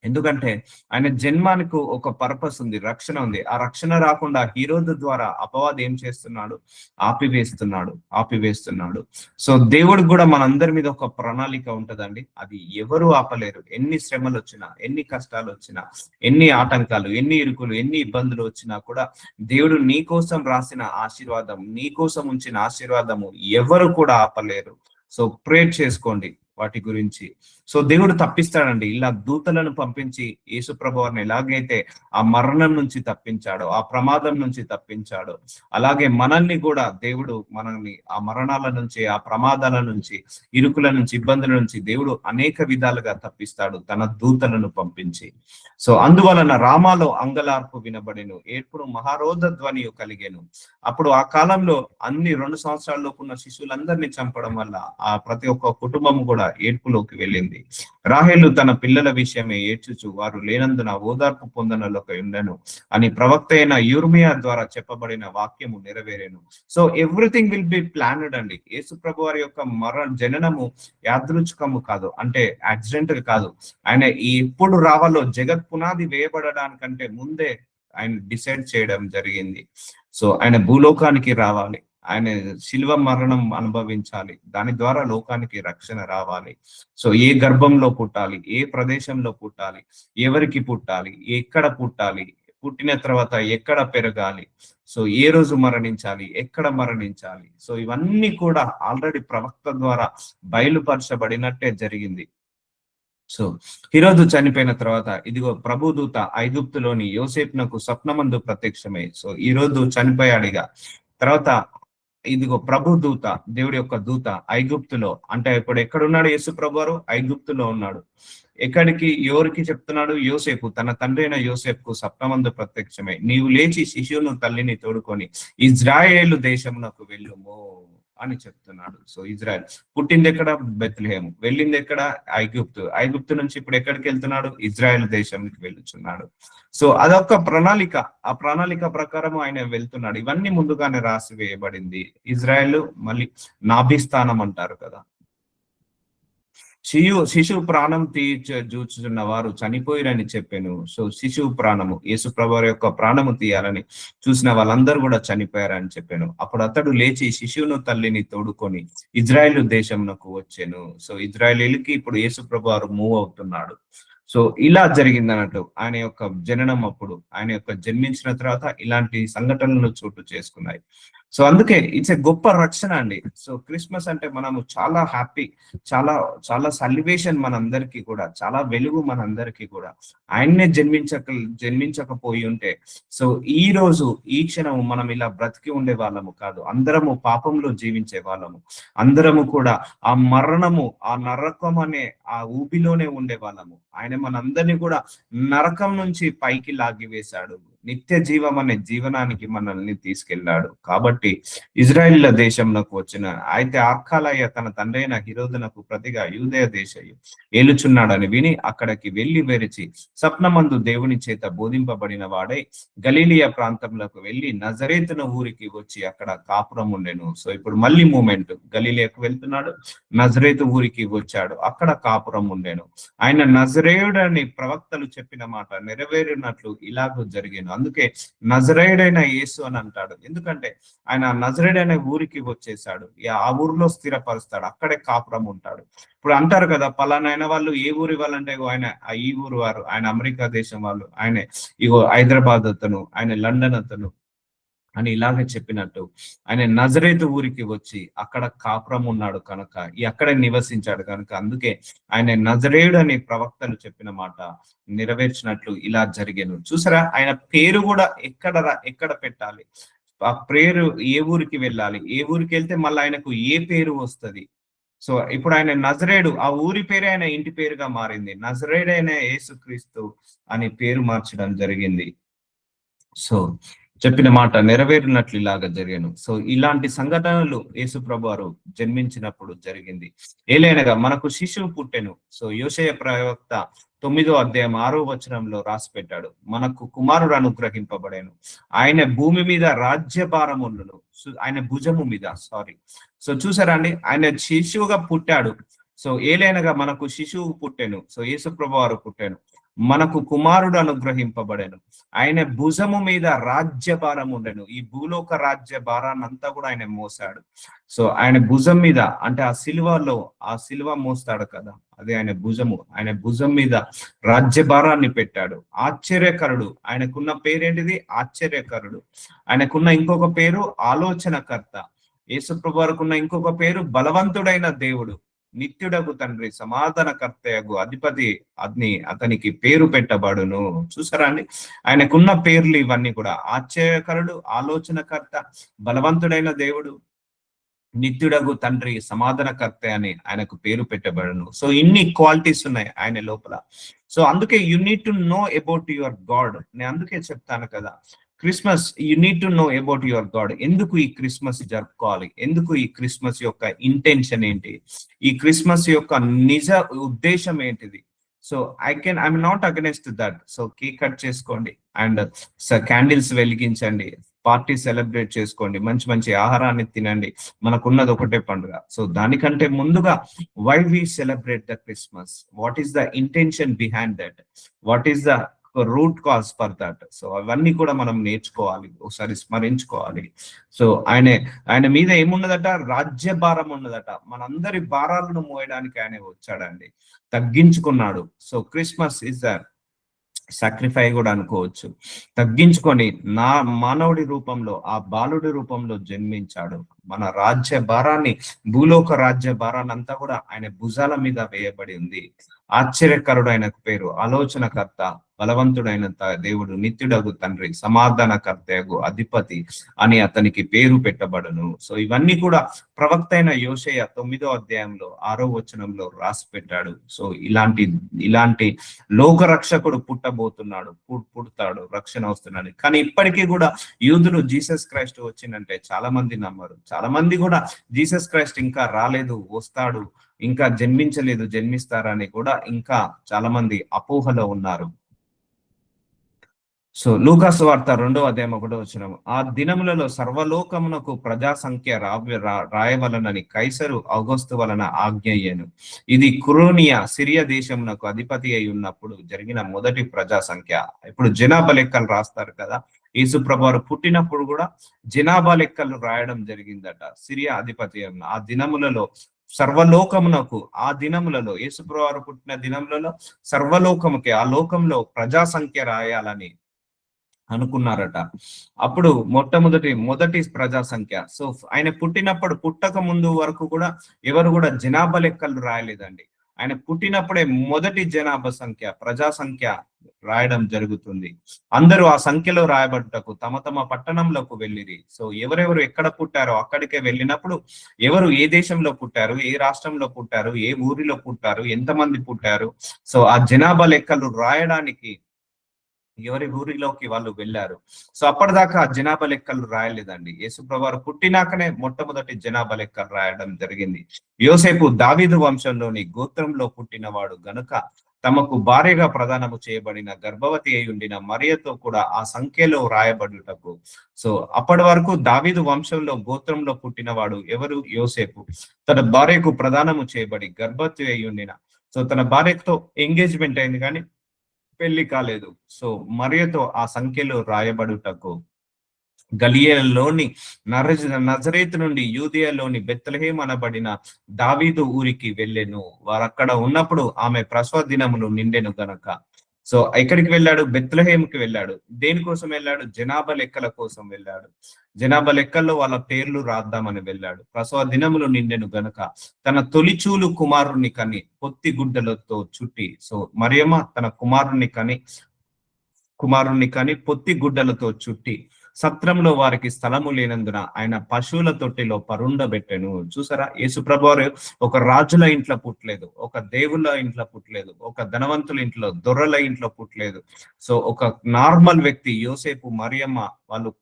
ఎందుకంటే ఆయన జన్మానికి ఒక పర్పస్ ఉంది, రక్షణ ఉంది. ఆ రక్షణ రాకుండా హీరోదు ద్వారా అపవాది ఏం చేస్తున్నాడు, ఆపివేస్తున్నాడు. సో దేవుడికి కూడా మనందరి మీద ఒక ప్రణాళిక ఉంటదండి, అది ఎవరు ఆపలేరు. ఎన్ని శ్రమలు వచ్చినా, ఎన్ని కష్టాలు వచ్చినా, ఎన్ని ఆటంకాలు, ఎన్ని ఇరుకులు, ఎన్ని ఇబ్బందులు వచ్చినా కూడా దేవుడు నీ కోసం రాసిన ఆశీర్వాదం, నీ కోసం ఉంచిన ఆశీర్వాదము ఎవరు కూడా ఆపలేరు. సో ప్రేర్ చేసుకోండి వాటి గురించి. సో దేవుడు తప్పిస్తాడండి. ఇలా దూతలను పంపించి యేసు ప్రభువారిని ఎలాగైతే ఆ మరణం నుంచి తప్పించాడో, ఆ ప్రమాదం నుంచి తప్పించాడో, అలాగే మనల్ని కూడా దేవుడు మనల్ని ఆ మరణాల నుంచి, ఆ ప్రమాదాల నుంచి, ఇరుకుల నుంచి, ఇబ్బందుల నుంచి దేవుడు అనేక విధాలుగా తప్పిస్తాడు తన దూతలను పంపించి. సో అందువలన రామాలో అంగలార్పు వినబడెను, ఏడ్పును మహారోధ ధ్వని కలిగెను. అప్పుడు ఆ కాలంలో అన్ని 2 సంవత్సరాల్లోపు ఉన్న శిశువులందరినీ చంపడం వల్ల ఆ ప్రతి ఒక్క కుటుంబం కూడా ఏడ్పులోకి వెళ్ళింది. రాహేలు తన పిల్లల విషయమే ఏడ్చుచు వారు లేనందున ఓదార్పు పొందనలోకి ఉండెను అని ప్రవక్త అయిన యిర్మీయా ద్వారా చెప్పబడిన వాక్యము నెరవేరెను. So everything will be planned అండి. యేసు ప్రభు వారి యొక్క జననము యాదృచ్ఛికము కాదు, అంటే యాక్సిడెంట్ కాదు. ఆయన ఎప్పుడు రావాలో జగత్ పునాది వేయబడడానికంటే ముందే ఆయన డిసైడ్ చేయడం జరిగింది. సో ఆయన భూలోకానికి రావాలి, ఆయన శిలువ మరణం అనుభవించాలి, దాని ద్వారా లోకానికి రక్షణ రావాలి. సో ఏ గర్భంలో పుట్టాలి, ఏ ప్రదేశంలో పుట్టాలి, ఎవరికి పుట్టాలి, ఎక్కడ పుట్టాలి, పుట్టిన తర్వాత ఎక్కడ పెరగాలి, సో ఏ రోజు మరణించాలి, ఎక్కడ మరణించాలి. సో ఇవన్నీ కూడా ఆల్రెడీ ప్రవక్త ద్వారా బయలుపరచబడినట్టే జరిగింది. సో హీరోదు చనిపోయిన తర్వాత ఇదిగో ప్రభుదూత ఐగుప్తులోని యోసేపునకు స్వప్నమందు ప్రత్యక్షమై, సో ఈ రోజు చనిపోయాడిగా తర్వాత ఇదిగో ప్రభు దూత, దేవుడి యొక్క దూత ఐగుప్తులో, అంటే ఇప్పుడు ఎక్కడున్నాడు యేసు ప్రభువారు, ఐగుప్తులో ఉన్నాడు. ఎక్కడికి, ఎవరికి చెప్తున్నాడు, యోసేపు, తన తండ్రి అయిన యోసేపుకు స్వప్నమందు ప్రత్యక్షమై నీవు లేచి శిశువును తల్లిని తోడుకొని ఇజ్రాయేలు దేశమునకు వెళ్ళుము అని చెప్తున్నాడు. సో ఇజ్రాయెల్ పుట్టింది ఎక్కడ, బెత్లెహేం, వెళ్ళింది ఎక్కడ, ఐగుప్తు నుంచి ఇప్పుడు ఎక్కడికి వెళ్తున్నాడు, ఇజ్రాయెల్ దేశానికి వెళ్తున్నాడు. సో అదొక ప్రణాళిక, ఆ ప్రణాళిక ప్రకారం ఆయన వెళ్తున్నాడు. ఇవన్నీ ముందుగానే రాసి వేయబడింది. ఇజ్రాయెల్ మళ్ళీ నాభిస్థానం అంటారు కదా, శిశువు ప్రాణం జూచుచున్న వారు చనిపోయిరని చెప్పాను. సో శిశువు ప్రాణము, యేసు ప్రభువారి యొక్క ప్రాణము తీయాలని చూసిన వాళ్ళందరూ కూడా చనిపోయారని చెప్పాను. అప్పుడు అతడు లేచి శిశువును తల్లిని తోడుకొని ఇజ్రాయేలు దేశంకు వచ్చాను. సో ఇజ్రాయేలీలకి ఇప్పుడు యేసు ప్రభువారు మూవ్ అవుతున్నాడు. సో ఇలా జరిగింది అన్నట్టు ఆయన యొక్క జననం అప్పుడు, ఆయన యొక్క జన్మించిన తర్వాత ఇలాంటి సంఘటనలు చోటు చేసుకున్నాయి. సో అందుకే ఇట్స్ ఎ గొప్ప రక్షణ అండి. సో క్రిస్మస్ అంటే మనము చాలా హ్యాపీ, చాలా చాలా సల్వేషన్ మనందరికీ కూడా, చాలా వెలుగు మనందరికీ కూడా. ఆయన్నే జన్మించకపోయి ఉంటే, సో ఈ రోజు ఈ క్షణము మనం ఇలా బ్రతికి ఉండే వాళ్ళము కాదు. అందరము పాపంలో జీవించే వాళ్ళము, అందరము కూడా ఆ మరణము, ఆ నరకం అనే ఆ ఊబిలోనే ఉండే వాళ్ళము. ఆయన మనందరినీ కూడా నరకం నుంచి పైకి లాగివేశాడు, నిత్య జీవం అనే జీవనానికి మనల్ని తీసుకెళ్లాడు. కాబట్టి ఇజ్రాయిల్ దేశంలోకి వచ్చిన అయితే అర్కాలయ తన తండ్రైన హిరోదునకు ప్రతిగా యూదయ దేశయు ఏలుచున్నాడని విని అక్కడికి వెళ్లి వెరిచి స్వప్నమందు దేవుని చేత బోధింపబడిన వాడై గలీలియా ప్రాంతంలోకి వెళ్లి నజరేతున ఊరికి వచ్చి అక్కడ కాపురం ఉండెను. సో ఇప్పుడు మళ్ళీ మూమెంట్, గలీలియాకు వెళ్తున్నాడు, నజరేతు ఊరికి వచ్చాడు, అక్కడ కాపురం ఉండెను. ఆయన నజరేయుడని ప్రవక్తలు చెప్పిన మాట నెరవేరినట్లు ఇలాగూ జరిగేను. అందుకే నజరేయుడైన యేసు అని అంటాడు. ఎందుకంటే ఆయన నజరేయుడైన ఊరికి వచ్చేసాడు, ఆ ఊరిలో స్థిరపరుస్తాడు, అక్కడే కాపురం ఉంటాడు. ఇప్పుడు అంటారు కదా, పలానా అయిన వాళ్ళు ఏ ఊరి వాళ్ళంటే ఆయన ఈ ఊరు వారు, ఆయన అమెరికా దేశం వాళ్ళు, ఆయన ఇగో హైదరాబాద్ అతను, ఆయన లండన్ అతను అని ఇలాగే చెప్పినట్టు ఆయన నజరేతు ఊరికి వచ్చి అక్కడ కాపురం ఉన్నాడు కనుక, అక్కడే నివసించాడు కనుక, అందుకే ఆయన నజరేయుడు అని ప్రవక్తలు చెప్పిన మాట నెరవేర్చినట్లు ఇలా జరిగాను. చూసారా, ఆయన పేరు కూడా ఎక్కడ పెట్టాలి, ఆ పేరు ఏ ఊరికి వెళ్ళాలి, ఏ ఊరికి వెళ్తే మళ్ళీ ఆయనకు ఏ పేరు వస్తుంది. సో ఇప్పుడు ఆయన నజరేయుడు, ఆ ఊరి పేరే ఆయన ఇంటి పేరుగా మారింది. నజరేయుడైన యేసుక్రీస్తు అని పేరు మార్చడం జరిగింది. సో చెప్పిన మాట నెరవేరినట్లు ఇలాగా జరిగాను. సో ఇలాంటి సంఘటనలు యేసు ప్రభు వారు జన్మించినప్పుడు జరిగింది. ఏలైనగా మనకు శిశువు పుట్టెను. సో యోషయ ప్రవక్త 9వ అధ్యాయం 6వ వచనంలో రాసి పెట్టాడు, మనకు కుమారుడు అనుగ్రహింపబడాను, ఆయన భూమి మీద రాజ్యభారం ఉండును, ఆయన భుజము మీద. సో చూసారా అండి, ఆయన శిశువుగా పుట్టాడు. సో ఏలైనగా మనకు శిశువు పుట్టెను. సో యేసు ప్రభు వారు పుట్టాను, మనకు కుమారుడు అనుగ్రహింపబడెను, ఆయన భుజము మీద రాజ్యభారం ఉండెను. ఈ భూలోక రాజ్య భారాన్ని అంతా కూడా ఆయన మోసాడు. సో ఆయన భుజం మీద అంటే ఆ సిలువ మోస్తాడు కదా, అదే ఆయన భుజము, ఆయన భుజం మీద రాజ్యభారాన్ని పెట్టాడు. ఆశ్చర్యకరుడు, ఆయనకున్న పేరేంటిది? ఆశ్చర్యకరుడు. ఆయనకున్న ఇంకొక పేరు ఆలోచనకర్త. యేసుప్రభు వారికున్న ఇంకొక పేరు బలవంతుడైన దేవుడు, నిత్యుడగు తండ్రి, సమాధానకర్తయగు అధిపతి అతనికి పేరు పెట్టబడును. చూసారా అండి, ఆయనకున్న పేర్లు ఇవన్నీ కూడా. ఆశ్చర్యకరుడు, ఆలోచనకర్త, బలవంతుడైన దేవుడు, నిత్యుడగు తండ్రి, సమాధానకర్త అని ఆయనకు పేరు పెట్టబడును. సో ఇన్ని క్వాలిటీస్ ఉన్నాయి ఆయన లోపల. సో అందుకే you need to know about your God. నేను అందుకే చెప్తాను కదా, Christmas you need to know about your God. ఎందుకు ఈ క్రిస్మస్ జరుపుకోవాలి, ఎందుకు ఈ క్రిస్మస్ యొక్క ఇంటెన్షన్ ఏంటి, ఈ క్రిస్మస్ యొక్క నిజ ఉద్దేశం ఏంటిది. So I'm not against that. So cake cut చేసుకోండి అండ్ క్యాండిల్స్ వెలిగించండి, పార్టీ సెలబ్రేట్ చేసుకోండి, మంచి మంచి ఆహారాన్ని తినండి, మనకున్నది ఒకటే పండుగ. సో దానికంటే ముందుగా why we celebrate the Christmas, what is the intention behind that, what is the root cause for that. So అవన్నీ కూడా మనం నేర్చుకోవాలి, ఒకసారి స్మరించుకోవాలి. సో ఆయన మీద ఏమున్నదట? రాజ్య భారం ఉన్నదట. మనందరి భారాలను మోయడానికి ఆయన వచ్చాడండి, తగ్గించుకున్నాడు. So Christmas is the sacrifice కూడా అనుకోవచ్చు. తగ్గించుకొని మానవుడి రూపంలో, ఆ బాలుడి రూపంలో జన్మించాడు. మన రాజ్య భారాన్ని, భూలోక రాజ్య భారాన్ని అంతా కూడా ఆయన భుజాల మీద వేయబడి ఉంది. ఆశ్చర్యకరుడు ఆయనకు పేరు, ఆలోచనకర్త, బలవంతుడైన దేవుడు, నిత్యుడగు తండ్రి, సమాధానకర్తయగు అధిపతి అని అతనికి పేరు పెట్టబడును. సో ఇవన్నీ కూడా ప్రవక్త అయిన యోషయ 9వ అధ్యాయంలో 6వ వచనంలో రాసి పెట్టాడు. సో ఇలాంటి లోక రక్షకుడు పుట్టబోతున్నాడు, పుడతాడు, రక్షణ వస్తున్నాడు. కానీ ఇప్పటికీ కూడా యూదులు జీసస్ క్రైస్ట్ వచ్చిందంటే చాలా మంది నమ్మరు. చాలా మంది కూడా జీసస్ క్రైస్ట్ ఇంకా రాలేదు, వస్తాడు, ఇంకా జన్మించలేదు, జన్మిస్తారని కూడా ఇంకా చాలా మంది అపోహలో ఉన్నారు. సో లూకాసు వార్త 2వ అధ్యాయం 1వ వచనం, ఆ దినములలో సర్వలోకమునకు ప్రజా సంఖ్య రాయవలనని కైసరు ఔగస్తు వలన ఆజ్ఞ అయ్యాను. ఇది కురోనియా సిరియా దేశమునకు అధిపతి అయి ఉన్నప్పుడు జరిగిన మొదటి ప్రజా సంఖ్య. ఇప్పుడు జనాభా లెక్కలు రాస్తారు కదా, యేసు ప్రభువారు పుట్టినప్పుడు కూడా జనాభా లెక్కలు రాయడం జరిగిందట. సిరియా అధిపతి ఆ దినములలో సర్వలోకమునకు ఆ దినములలో యేసుప్రభువారు పుట్టిన దినములలో సర్వలోకముకి ఆ లోకంలో ప్రజా సంఖ్య రాయాలని అనుకున్నారట. అప్పుడు మొదటి ప్రజా సంఖ్య. సో ఆయన పుట్టినప్పుడు పుట్టక ముందు వరకు కూడా ఎవరు కూడా జనాభా లెక్కలు రాయలేదండి. ఆయన పుట్టినప్పుడే మొదటి జనాభా సంఖ్య, ప్రజా సంఖ్య రాయడం జరుగుతుంది. అందరూ ఆ సంఖ్యలో రాయబడుటకు తమ తమ పట్టణంలోకి వెళ్ళిరి. సో ఎవరెవరు ఎక్కడ పుట్టారో అక్కడికే వెళ్ళినప్పుడు ఎవరు ఏ దేశంలో పుట్టారు, ఏ రాష్ట్రంలో పుట్టారు, ఏ ఊరిలో పుట్టారు, ఎంతమంది పుట్టారు, సో ఆ జనాభా లెక్కలు రాయడానికి ఎవరి ఊరిలోకి వాళ్ళు వెళ్ళారు. సో అప్పటిదాకా జనాభా లెక్కలు రాయలేదండి. యేసుప్రభువారు పుట్టినాకనే మొట్టమొదటి జనాభా లెక్కలు రాయడం జరిగింది. యోసేపు దావీదు వంశంలోని గోత్రంలో పుట్టినవాడు గనుక తమకు భార్యగా ప్రదానము చేయబడిన గర్భవతి అయి ఉండిన మరియతో కూడా ఆ సంఖ్యలో రాయబడుటకు. సో అప్పటి వరకు దావీదు వంశంలో గోత్రంలో పుట్టినవాడు ఎవరు? యోసేపు. తన భార్యకు ప్రదానము చేయబడి గర్భవతి అయి ఉండిన, సో తన భార్యతో ఎంగేజ్మెంట్ అయింది కానీ పెళ్లి కాలేదు. సో మరియతో ఆ సంఖ్యలో రాయబడుటకు గలియలోని నజరేతు నుండి యూదియాలోని బెత్లెహేం అనబడిన దావీదు ఊరికి వెళ్ళెను. వారు అక్కడ ఉన్నప్పుడు ఆమె ప్రసవ దినములు నిండెను గనక. సో ఎక్కడికి వెళ్ళాడు? బెత్లెహేంకి వెళ్ళాడు. దేనికోసం వెళ్ళాడు? జనాభా లెక్కల కోసం వెళ్ళాడు. జనాభా లెక్కల్లో వాళ్ళ పేర్లు రాద్దామని వెళ్ళాడు. ప్రసవ దినములు నిండెను గనక తన తొలిచూలు కుమారుని కని పొత్తి గుడ్డలతో చుట్టి, సో మరియమ్మ తన కుమారుణ్ణి కని పొత్తి గుడ్డలతో చుట్టి సత్రంలో వారికి స్థలము లేనందున ఆయన పశువుల తొట్టిలో పరుండబెట్టెను. చూసారా, యేసుప్రభువారు ఒక రాజుల ఇంట్లో పుట్టలేదు, ఒక దేవుళ్ళ ఇంట్లో పుట్టలేదు, ఒక ధనవంతుల ఇంట్లో, దొరల ఇంట్లో పుట్టలేదు. సో ఒక నార్మల్ వ్యక్తి యోసేపు మరియమ్మ వాళ్ళు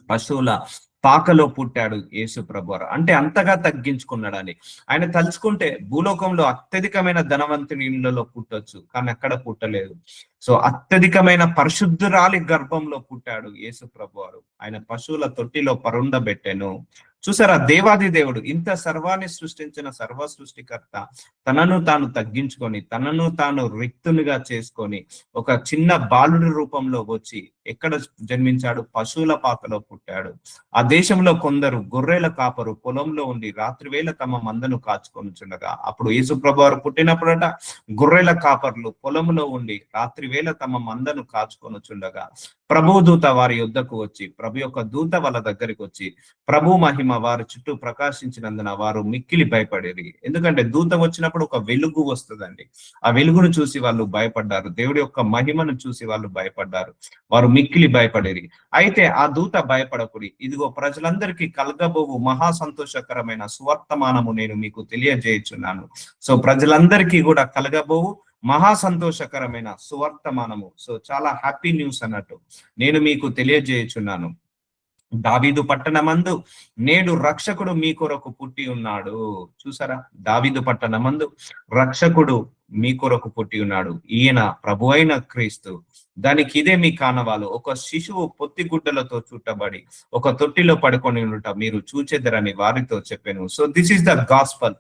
పశువుల పాకలో పుట్టాడు యేసు ప్రభువారు. అంటే అంతగా తగ్గించుకున్నాడని. ఆయన తలుచుకుంటే భూలోకంలో అత్యధికమైన ధనవంతుని ఇళ్లలో పుట్టొచ్చు, కానీ అక్కడ పుట్టలేదు. సో అత్యధికమైన పరిశుద్ధురాలి గర్భంలో పుట్టాడు యేసు ప్రభువారు. ఆయన పశువుల తొట్టిలో పరుండబెట్టెను. చూసారా, దేవాది దేవుడు ఇంత సర్వాన్ని సృష్టించిన సర్వ సృష్టికర్త తనను తాను తగ్గించుకొని తనను తాను రిక్తునిగా చేసుకొని ఒక చిన్న బాలుడి రూపంలో వచ్చి ఎక్కడ జన్మించాడు? పశువుల పాకలో పుట్టాడు. ఆ దేశంలో కొందరు గొర్రెల కాపరు పొలంలో ఉండి రాత్రివేళ తమ మందను కాచుకొనుచుండగా, అప్పుడు యేసుప్రభువారు పుట్టినప్పుడట గొర్రెల కాపర్లు పొలంలో ఉండి రాత్రివేళ తమ మందను కాచుకొనుచుండగా ప్రభు దూత వారి యుద్ధకు వచ్చి, ప్రభు యొక్క దూత వాళ్ళ దగ్గరికి వచ్చి ప్రభు మహిమ వారి చుట్టూ ప్రకాశించినందున వారు మిక్కిలి భయపడేది. ఎందుకంటే దూత వచ్చినప్పుడు ఒక వెలుగు వస్తుందండి. ఆ వెలుగును చూసి వాళ్ళు భయపడ్డారు. దేవుడి యొక్క మహిమను చూసి వాళ్ళు భయపడ్డారు. వారు మిక్కిలి భయపడేది. అయితే ఆ దూత భయపడకుడి, ఇదిగో ప్రజలందరికీ కలగబోవు మహా సంతోషకరమైన సువర్తమానము నేను మీకు తెలియజేయుచున్నాను. సో ప్రజలందరికీ కూడా కలగబోవు మహా సంతోషకరమైన సువర్తమానము. సో చాలా హ్యాపీ న్యూస్ అన్నట్టు నేను మీకు తెలియజేయుచున్నాను. దావీదు పట్టణమందు నేడు రక్షకుడు మీ కొరకు పుట్టి ఉన్నాడు. చూసారా, దావీదు పట్టణమందు రక్షకుడు మీ కొరకు పుట్టి ఉన్నాడు, ఈయన ప్రభు అయిన క్రీస్తు. దానికి ఇదే మీ కానవాలు. ఒక శిశువు పొత్తి గుడ్డలతో చుట్టబడి ఒక తొట్టిలో పడుకొని ఉండట మీరు చూచెదరని వారితో చెప్పాను. So this is the gospel.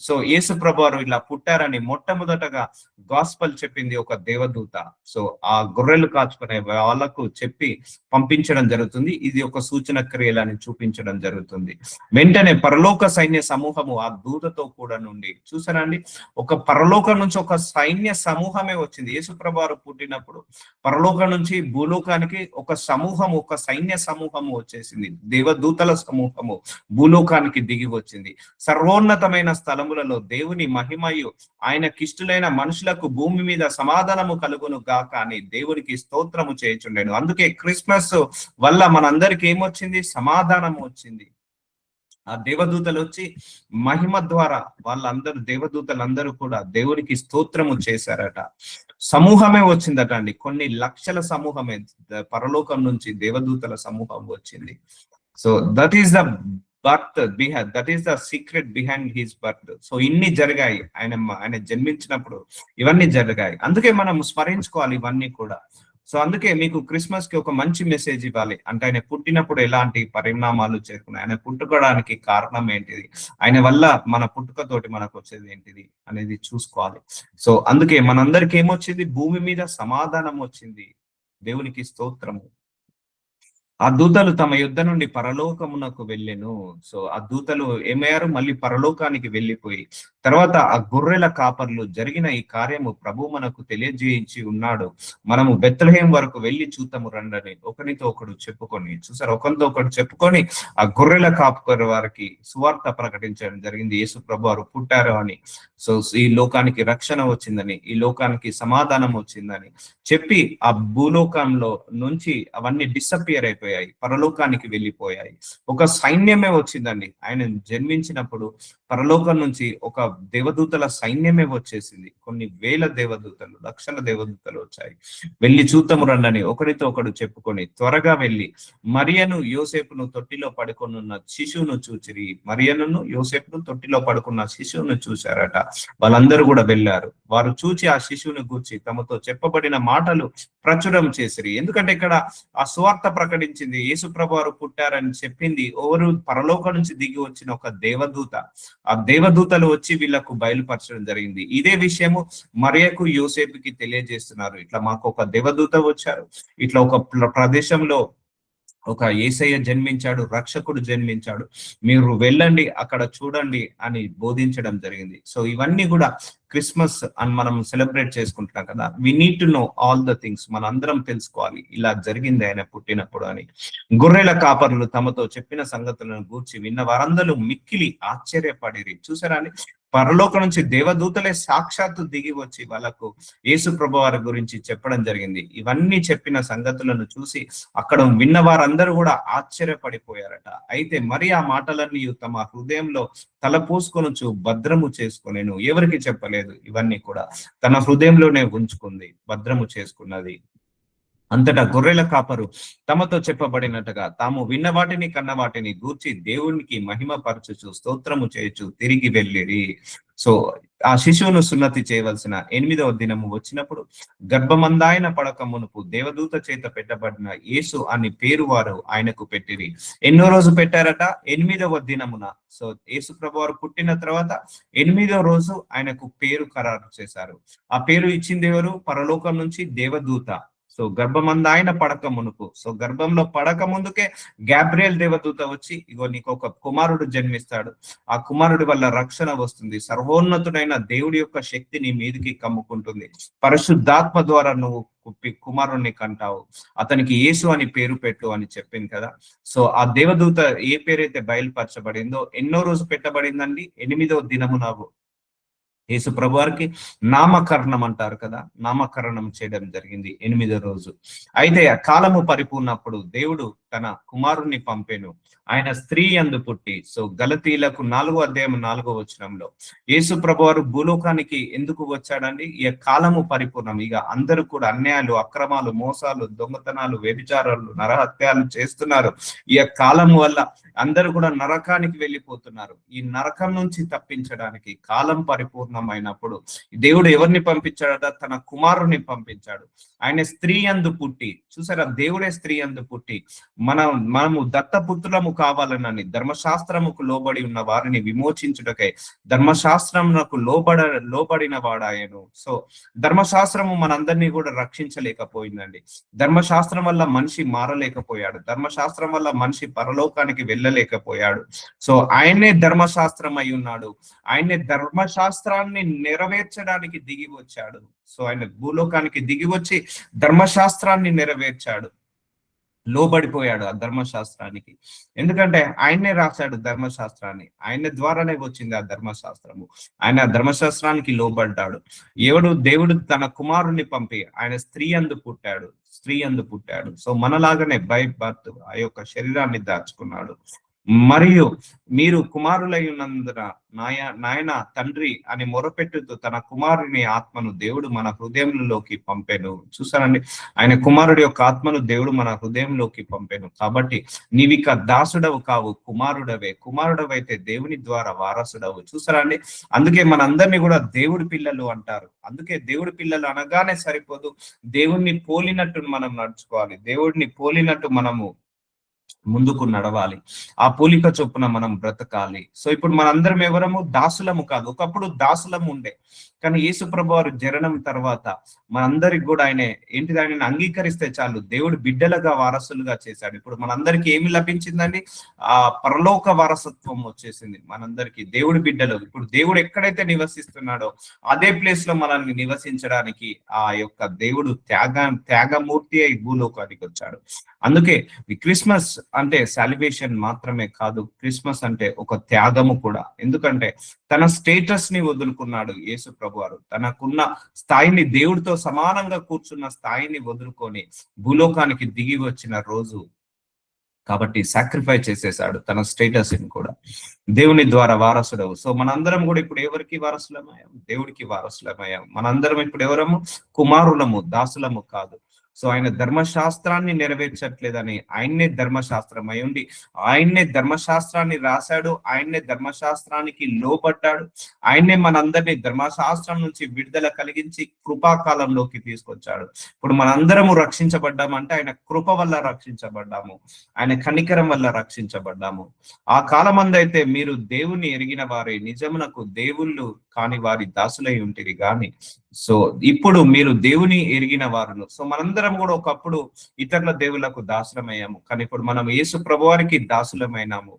So Yesu ప్రభువారు ఇలా పుట్టారని మొట్టమొదటగా గాస్పల్ చెప్పింది ఒక దేవదూత. సో ఆ గొర్రెలు కాచుకునే వాళ్ళకు చెప్పి పంపించడం జరుగుతుంది. ఇది ఒక సూచన క్రియలని చూపించడం జరుగుతుంది. వెంటనే పరలోక సైన్య సమూహము ఆ దూతతో కూడా నుండి, చూసారండి, ఒక పరలోకం నుంచి ఒక సైన్య సమూహమే వచ్చింది. యేసు ప్రభువారు పుట్టినప్పుడు పరలోకం నుంచి భూలోకానికి ఒక సమూహము, ఒక సైన్య సమూహము వచ్చేసింది. దేవదూతల సమూహము భూలోకానికి దిగి వచ్చింది. సర్వోన్నతమైన స్థలములలో దేవుని మహిమయు ఆయనకిష్టులైన మనుషులకు భూమి మీద సమాధానము కలుగును గాక అని దేవునికి స్తోత్రము చేయుచుండెను. అందుకే క్రిస్మస్ వల్ల మనందరికి ఏమొచ్చింది? సమాధానము వచ్చింది. ఆ దేవదూతలు వచ్చి మహిమ ద్వారా వాళ్ళందరూ, దేవదూతలందరూ కూడా దేవునికి స్తోత్రము చేశారట. సమూహమే వచ్చిందట అండి, కొన్ని లక్షల సమూహమే పరలోకం నుంచి దేవదూతల సమూహం వచ్చింది. So that is the birth behind, that is the secret behind his birth. So ఇన్ని జరిగాయి, ఆయన జన్మించినప్పుడు ఇవన్నీ జరిగాయి. అందుకే మనం స్మరించుకోవాలి ఇవన్నీ కూడా. సో అందుకే మీకు క్రిస్మస్ కి ఒక మంచి మెసేజ్ ఇవ్వాలి. అంటే ఆయన పుట్టినప్పుడు ఎలాంటి పరిణామాలు చేరుకున్నాయి, ఆయన పుట్టుకోవడానికి కారణం ఏంటిది, ఆయన వల్ల మన పుట్టుకతోటి మనకు వచ్చేది ఏంటిది అనేది చూసుకోవాలి. సో అందుకే మనందరికి ఏమొచ్చింది? భూమి మీద సమాధానం వచ్చింది. దేవునికి స్తోత్రము. ఆ దూతలు తమ యుద్ధ నుండి పరలోకమునకు వెళ్ళెను. సో ఆ దూతలు ఏమయ్యారు? మళ్ళీ పరలోకానికి వెళ్ళిపోయి, తర్వాత ఆ గొర్రెల కాపర్లు జరిగిన ఈ కార్యము ప్రభు మనకు తెలియజేయించి ఉన్నాడు. మనము బెత్లెహేం వరకు వెళ్ళి చూద్దాము రండని ఒకనితో ఒకడు చెప్పుకొని, చూసారు, ఒకరితో ఒకడు చెప్పుకొని ఆ గొర్రెల కాపర్ వారికి సువార్త ప్రకటించడం జరిగింది. యేసు ప్రభు వారు పుట్టారు అని, సో ఈ లోకానికి రక్షణ వచ్చిందని, ఈ లోకానికి సమాధానం వచ్చిందని చెప్పి ఆ భూలోకంలో నుంచి అవన్నీ డిసపియర్ అయిపోయాయి, పరలోకానికి వెళ్ళిపోయాయి. ఒక సైన్యమే వచ్చిందండి. ఆయన జన్మించినప్పుడు పరలోకం నుంచి ఒక దేవదూతల సైన్యమే వచ్చేసింది. కొన్ని వేల దేవదూతలు, లక్షల దేవదూతలు వచ్చాయి. వెళ్ళి చూద్దాము రండని ఒకరితో ఒకడు చెప్పుకొని త్వరగా వెళ్ళి మరియను యోసేపును తొట్టిలో పడుకొనున్న శిశువును చూచిరి. మరియను యోసేపును తొట్టిలో పడుకున్న శిశువును చూశారట. వాళ్ళందరూ కూడా వెళ్ళారు. వారు చూచి ఆ శిశువుని గూర్చి తమతో చెప్పబడిన మాటలు ప్రచురం చేసిరి. ఎందుకంటే ఇక్కడ ఆ సువార్త ప్రకటించింది, యేసుప్రభు వారు పుట్టారని చెప్పింది ఎవరు? పరలోకం నుంచి దిగి వచ్చిన ఒక దేవదూత. ఆ దేవదూతలు వచ్చి వీళ్ళకు బయలుపరచడం జరిగింది. ఇదే విషయము మరియకు యోసేపుకి తెలియజేస్తున్నారు. ఇట్లా మాకు ఒక దేవదూత వచ్చారు, ఇట్లా ఒక ప్రదేశంలో ఒక యేసయ్య జన్మించాడు, రక్షకుడు జన్మించాడు, మీరు వెళ్ళండి అక్కడ చూడండి అని బోధించడం జరిగింది. సో ఇవన్నీ కూడా క్రిస్మస్ అని మనం సెలబ్రేట్ చేసుకుంటున్నాం కదా. We need to know all the things. మన అందరం తెలుసుకోవాలి ఇలా జరిగింది ఆయన పుట్టినప్పుడు అని. గొర్రెల కాపరులు తమతో చెప్పిన సంగతులను గూర్చి విన్న వారందరూ మిక్కిలి ఆశ్చర్యపడిరి. చూసారా అండి, పరలోకం నుంచి దేవదూతలే సాక్షాత్తు దిగి వచ్చి వాళ్ళకు యేసు ప్రభు వారి గురించి చెప్పడం జరిగింది. ఇవన్నీ చెప్పిన సంగతులను చూసి అక్కడ విన్న వారందరూ కూడా ఆశ్చర్యపడిపోయారట. అయితే మరి ఆ మాటలన్నీ తమ హృదయంలో తలపోసుకొనుచు భద్రము చేసుకొనేను. ఎవరికి చెప్పలేదు, ఇవన్నీ కూడా తన హృదయంలోనే ఉంచుకుంది, భద్రము చేసుకున్నది. అంతటా గొర్రెల కాపరు తమతో చెప్పబడినట్టుగా తాము విన్న వాటిని కన్న వాటిని గూర్చి దేవునికి మహిమ పరచుచు స్తోత్రము చేయొచ్చు తిరిగి వెళ్ళిరి. సో ఆ శిశువును సున్నతి చేయవలసిన 8వ దినము వచ్చినప్పుడు గర్భమందాయన పడక మునుపు దేవదూత చేత పెట్టబడిన యేసు అని పేరు వారు ఆయనకు పెట్టిరి. ఎన్నో రోజు పెట్టారట? 8వ దినమున. సో యేసు ప్రభు వారు పుట్టిన తర్వాత 8వ రోజు ఆయనకు పేరు ఖరారు చేశారు. ఆ పేరు ఇచ్చింది ఎవరు? పరలోకం నుంచి దేవదూత. సో గర్భమందాయన పడక మునుపు, సో గర్భంలో పడక ముందుకే గాబ్రియల్ దేవదూత వచ్చి, ఇగో నీకు ఒక కుమారుడు జన్మిస్తాడు, ఆ కుమారుడి వల్ల రక్షణ వస్తుంది, సర్వోన్నతుడైన దేవుడి యొక్క శక్తి నీ మీదికి కమ్ముకుంటుంది, పరిశుద్ధాత్మ ద్వారా నువ్వు కుమారుణ్ణి కంటావు, అతనికి యేసు అని పేరు పెట్టు అని చెప్పింది కదా. సో ఆ దేవదూత ఏ పేరైతే బయలుపరచబడిందో ఎన్నో రోజు పెట్టబడిందండి? 8వ దినమున యేసు ప్రభు వారికి నామకరణం అంటారు కదా, నామకరణం చేయడం జరిగింది 8వ రోజు. అయితే ఆ కాలము పరిపూర్ణప్పుడు దేవుడు తన కుమారుణ్ణి పంపెను, ఆయన స్త్రీ యందు పుట్టి. సో గలతీలకు 4వ అధ్యాయం 4వ వచనంలో యేసు ప్రభు వారు భూలోకానికి ఎందుకు వచ్చాడండి? ఈ కాలము పరిపూర్ణం. ఇక అందరూ కూడా అన్యాయాలు, అక్రమాలు, మోసాలు, దొంగతనాలు, వ్యభిచారాలు, నరహత్యాలు చేస్తున్నారు. ఈ కాలము వల్ల అందరూ కూడా నరకానికి వెళ్ళిపోతున్నారు. ఈ నరకం నుంచి తప్పించడానికి కాలం పరిపూర్ణమైనప్పుడు దేవుడు ఎవరిని పంపించాడట? తన కుమారుని ఆయన స్త్రీ యందు పుట్టి. చూసారా, దేవుడే స్త్రీ యందు పుట్టి మనము దత్తపుత్రులము కావాలనని ధర్మశాస్త్రముకు లోబడి ఉన్న వారిని విమోచించుటకై ధర్మశాస్త్రమునకు లోబడిన వాడాయను. సో ధర్మశాస్త్రము మనందరినీ కూడా రక్షించలేకపోయిందండి. ధర్మశాస్త్రం వల్ల మనిషి మారలేకపోయాడు, ధర్మశాస్త్రం వల్ల మనిషి పరలోకానికి వెళ్ళలేకపోయాడు. సో ఆయనే ధర్మశాస్త్రం అయి ఉన్నాడు, ఆయనే ధర్మశాస్త్రాన్ని నెరవేర్చడానికి దిగి వచ్చాడు. సో ఆయన భూలోకానికి దిగి వచ్చి ధర్మశాస్త్రాన్ని నెరవేర్చాడు, లోబడిపోయాడు ఆ ధర్మశాస్త్రానికి. ఎందుకంటే ఆయనే రాశాడు ధర్మశాస్త్రాన్ని, ఆయన ద్వారానే వచ్చింది ఆ ధర్మశాస్త్రము. ఆయన ఆ ధర్మశాస్త్రానికి లోబడ్డాడు. దేవుడు తన కుమారుణ్ణి పంపి ఆయన స్త్రీ యందు పుట్టాడు. సో మనలాగానే బై బర్త్ ఆ యొక్క శరీరాన్ని దాచుకున్నాడు. మరియు మీరు కుమారులై ఉన్నందున నాయన తండ్రి అని మొరపెట్టుతూ తన కుమారుని ఆత్మను దేవుడు మన హృదయంలోకి పంపెను. చూసారండి, ఆయన కుమారుడి యొక్క ఆత్మను దేవుడు మన హృదయంలోకి పంపెను. కాబట్టి నీవిక దాసుడవు కావు, కుమారుడవైతే దేవుని ద్వారా వారసుడవు. చూసారా అండి, అందుకే మనందరినీ కూడా దేవుడి పిల్లలు అంటారు. అందుకే దేవుడి పిల్లలు అనగానే సరిపోదు, దేవుణ్ణి పోలినట్టు మనం నడుచుకోవాలి, దేవుడిని పోలినట్టు మనము ముందుకు నడవాలి, ఆ పోలిక చొప్పున మనం బ్రతకాలి. సో ఇప్పుడు మనందరం ఎవరము దాసులము కాదు, ఒకప్పుడు దాసులము ఉండే, కానీ యేసు ప్రభు వారు జననం తర్వాత మనందరికి కూడా ఏంటిది, ఆయనను అంగీకరిస్తే చాలు దేవుడు బిడ్డలుగా వారసులుగా చేశాడు. ఇప్పుడు మనందరికి ఏమి లభించిందండి? ఆ పరలోక వారసత్వం వచ్చేసింది మనందరికి. దేవుడి బిడ్డలు ఇప్పుడు దేవుడు ఎక్కడైతే నివసిస్తున్నాడో అదే ప్లేస్ లో మనల్ని నివసించడానికి ఆ యొక్క దేవుడు త్యాగమూర్తి అయి భూలోకానికి వచ్చాడు. అందుకే ఈ క్రిస్మస్ అంటే సెలబ్రేషన్ మాత్రమే కాదు, క్రిస్మస్ అంటే ఒక త్యాగము కూడా. ఎందుకంటే తన స్టేటస్ ని వదులుకున్నాడు యేసు ప్రభువారు, తనకున్న స్థాయిని, దేవుడితో సమానంగా కూర్చున్న స్థాయిని వదులుకొని భూలోకానికి దిగి వచ్చిన రోజు కాబట్టి సాక్రిఫైస్ చేసేసాడు తన స్టేటస్ ని కూడా. దేవుని ద్వారా వారసుడవు. సో మనందరం కూడా ఇప్పుడు ఎవరికి వారసులమయ్యాం? దేవుడికి వారసులమయ్యాం. మనందరం ఇప్పుడు ఎవరము? కుమారులము, దాసులము కాదు. సో ఆయన ధర్మశాస్త్రాన్ని నెరవేర్చట్లేదని, ఆయన్నే ధర్మశాస్త్రం అయి ఉండి ఆయన్నే ధర్మశాస్త్రాన్ని రాశాడు, ఆయన్నే ధర్మశాస్త్రానికి లోబడ్డాడు, ఆయన్నే మనందరినీ ధర్మశాస్త్రం నుంచి విడుదల కలిగించి కృపాకాలంలోకి తీసుకొచ్చాడు. ఇప్పుడు మనందరము రక్షించబడ్డామంటే ఆయన కృప వల్ల రక్షించబడ్డాము, ఆయన కనికరం వల్ల రక్షించబడ్డాము. ఆ కాలమందైతే మీరు దేవుని ఎరిగిన వారే నిజమునకు దేవుళ్ళు కాని వారి దాసులై ఉంటిరి గాని, సో ఇప్పుడు మీరు దేవుని ఎరిగిన వారును. సో మనందరం కూడా ఒకప్పుడు ఇతరుల దేవుళ్లకు దాసులమయ్యాము, కానీ ఇప్పుడు మనం యేసు ప్రభువారికి దాసులమైనాము.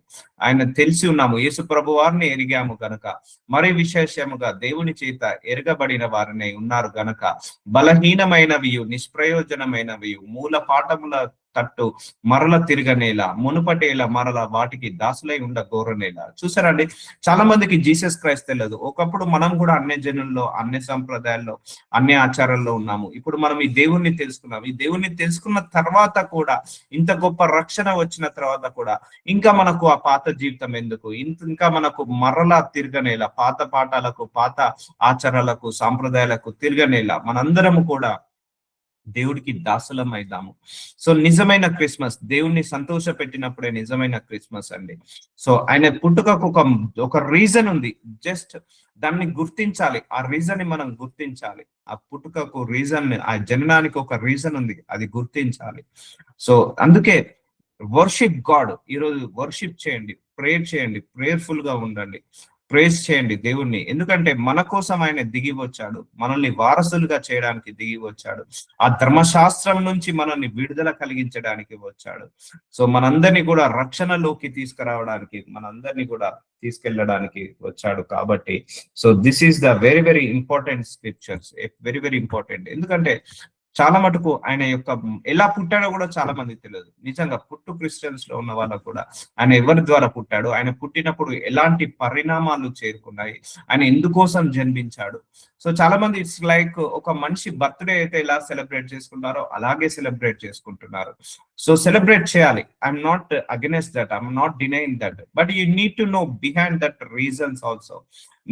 ఆయన తెలిసి ఉన్నాము, యేసు ప్రభువారిని ఎరిగాము గనక, మరి విశేషముగా దేవుని చేత ఎరగబడిన వారిని ఉన్నారు గనక బలహీనమైనవి, నిష్ప్రయోజనమైనవి, మూల పాఠముల తట్టు మరల తిరగనేలా, మునుపటేలా మరల వాటికి దాసులై ఉండ గోరనేలా. చూసారండి, చాలా మందికి జీసస్ క్రైస్ట్ తెలియదు. ఒకప్పుడు మనం కూడా అన్య జనుల్లో, అన్య సంప్రదాయాల్లో, అన్య ఆచారాల్లో ఉన్నాము. ఇప్పుడు మనం ఈ దేవుణ్ణి తెలుసుకున్నాం. ఈ దేవుణ్ణి తెలుసుకున్న తర్వాత కూడా, ఇంత గొప్ప రక్షణ వచ్చిన తర్వాత కూడా ఇంకా మనకు ఆ పాత జీవితం ఎందుకు? ఇంకా మనకు మరలా తిరగనేలా, పాత పాఠాలకు, పాత ఆచారాలకు, సాంప్రదాయాలకు తిరగనేలా మనందరము కూడా దేవుడికి దాసులం అయిదాము. సో నిజమైన క్రిస్మస్ దేవుణ్ణి సంతోష పెట్టినప్పుడే నిజమైన క్రిస్మస్ అండి. సో ఆయన పుట్టుకకు ఒక రీజన్ ఉంది, జస్ట్ దాన్ని గుర్తించాలి, ఆ రీజన్ ని మనం గుర్తించాలి. ఆ పుట్టుకకు రీజన్, ఆ జననానికి ఒక రీజన్ ఉంది, అది గుర్తించాలి. సో అందుకే వర్షిప్ గాడ్. ఈరోజు వర్షిప్ చేయండి, ప్రేయర్ చేయండి, ప్రేయర్ఫుల్ గా ఉండండి, ప్రేస్ చేయండి దేవుణ్ణి. ఎందుకంటే మన కోసం ఆయన దిగి వచ్చాడు, మనల్ని వారసులుగా చేయడానికి దిగి వచ్చాడు, ఆ ధర్మశాస్త్రం నుంచి మనల్ని విడుదల కలిగించడానికి వచ్చాడు. సో మనందరినీ కూడా రక్షణలోకి తీసుకురావడానికి, మనందరినీ కూడా తీసుకెళ్ళడానికి వచ్చాడు. కాబట్టి so this is the very very important scriptures, very very important. ఎందుకంటే చాలా మటుకు ఆయన యొక్క ఎలా పుట్టాడో కూడా చాలా మందికి తెలియదు. నిజంగా పుట్టు క్రిస్టియన్స్ లో ఉన్న వాళ్ళకు కూడా ఆయన ఎవరి ద్వారా పుట్టాడు, ఆయన పుట్టినప్పుడు ఎలాంటి పరిణామాలు చేరుకున్నాయి, ఆయన ఎందుకోసం జన్మించాడు. సో చాలా మంది ఇట్స్ లైక్ ఒక మనిషి బర్త్డే అయితే ఎలా సెలబ్రేట్ చేసుకుంటారో అలాగే సెలబ్రేట్ చేసుకుంటున్నారు. సో సెలబ్రేట్ చేయాలి, I'm not against that, I'm not denying that, but you need to no behind that reasons also.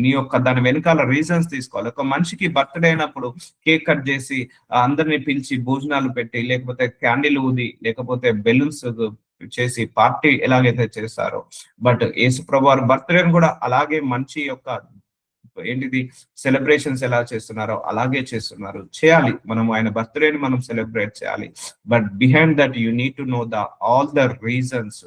నీ యొక్క దాని వెనకాల రీజన్స్ తీసుకోవాలి. ఒక మనిషికి బర్త్డే అయినప్పుడు కేక్ కట్ చేసి అందరిని పిలిచి భోజనాలు పెట్టి, లేకపోతే క్యాండిల్ ఊది, లేకపోతే బెలూన్స్ చేసి పార్టీ ఎలాగైతే చేస్తారో, బట్ యేసు ప్రభు వారి బర్త్డేని కూడా అలాగే మంచి యొక్క ఏంటిది సెలబ్రేషన్స్ ఎలా చేస్తున్నారో అలాగే చేస్తున్నారు, చేయాలి. మనం ఆయన బర్త్డేని మనం సెలబ్రేట్ చేయాలి. But behind that you need to know all the reasons.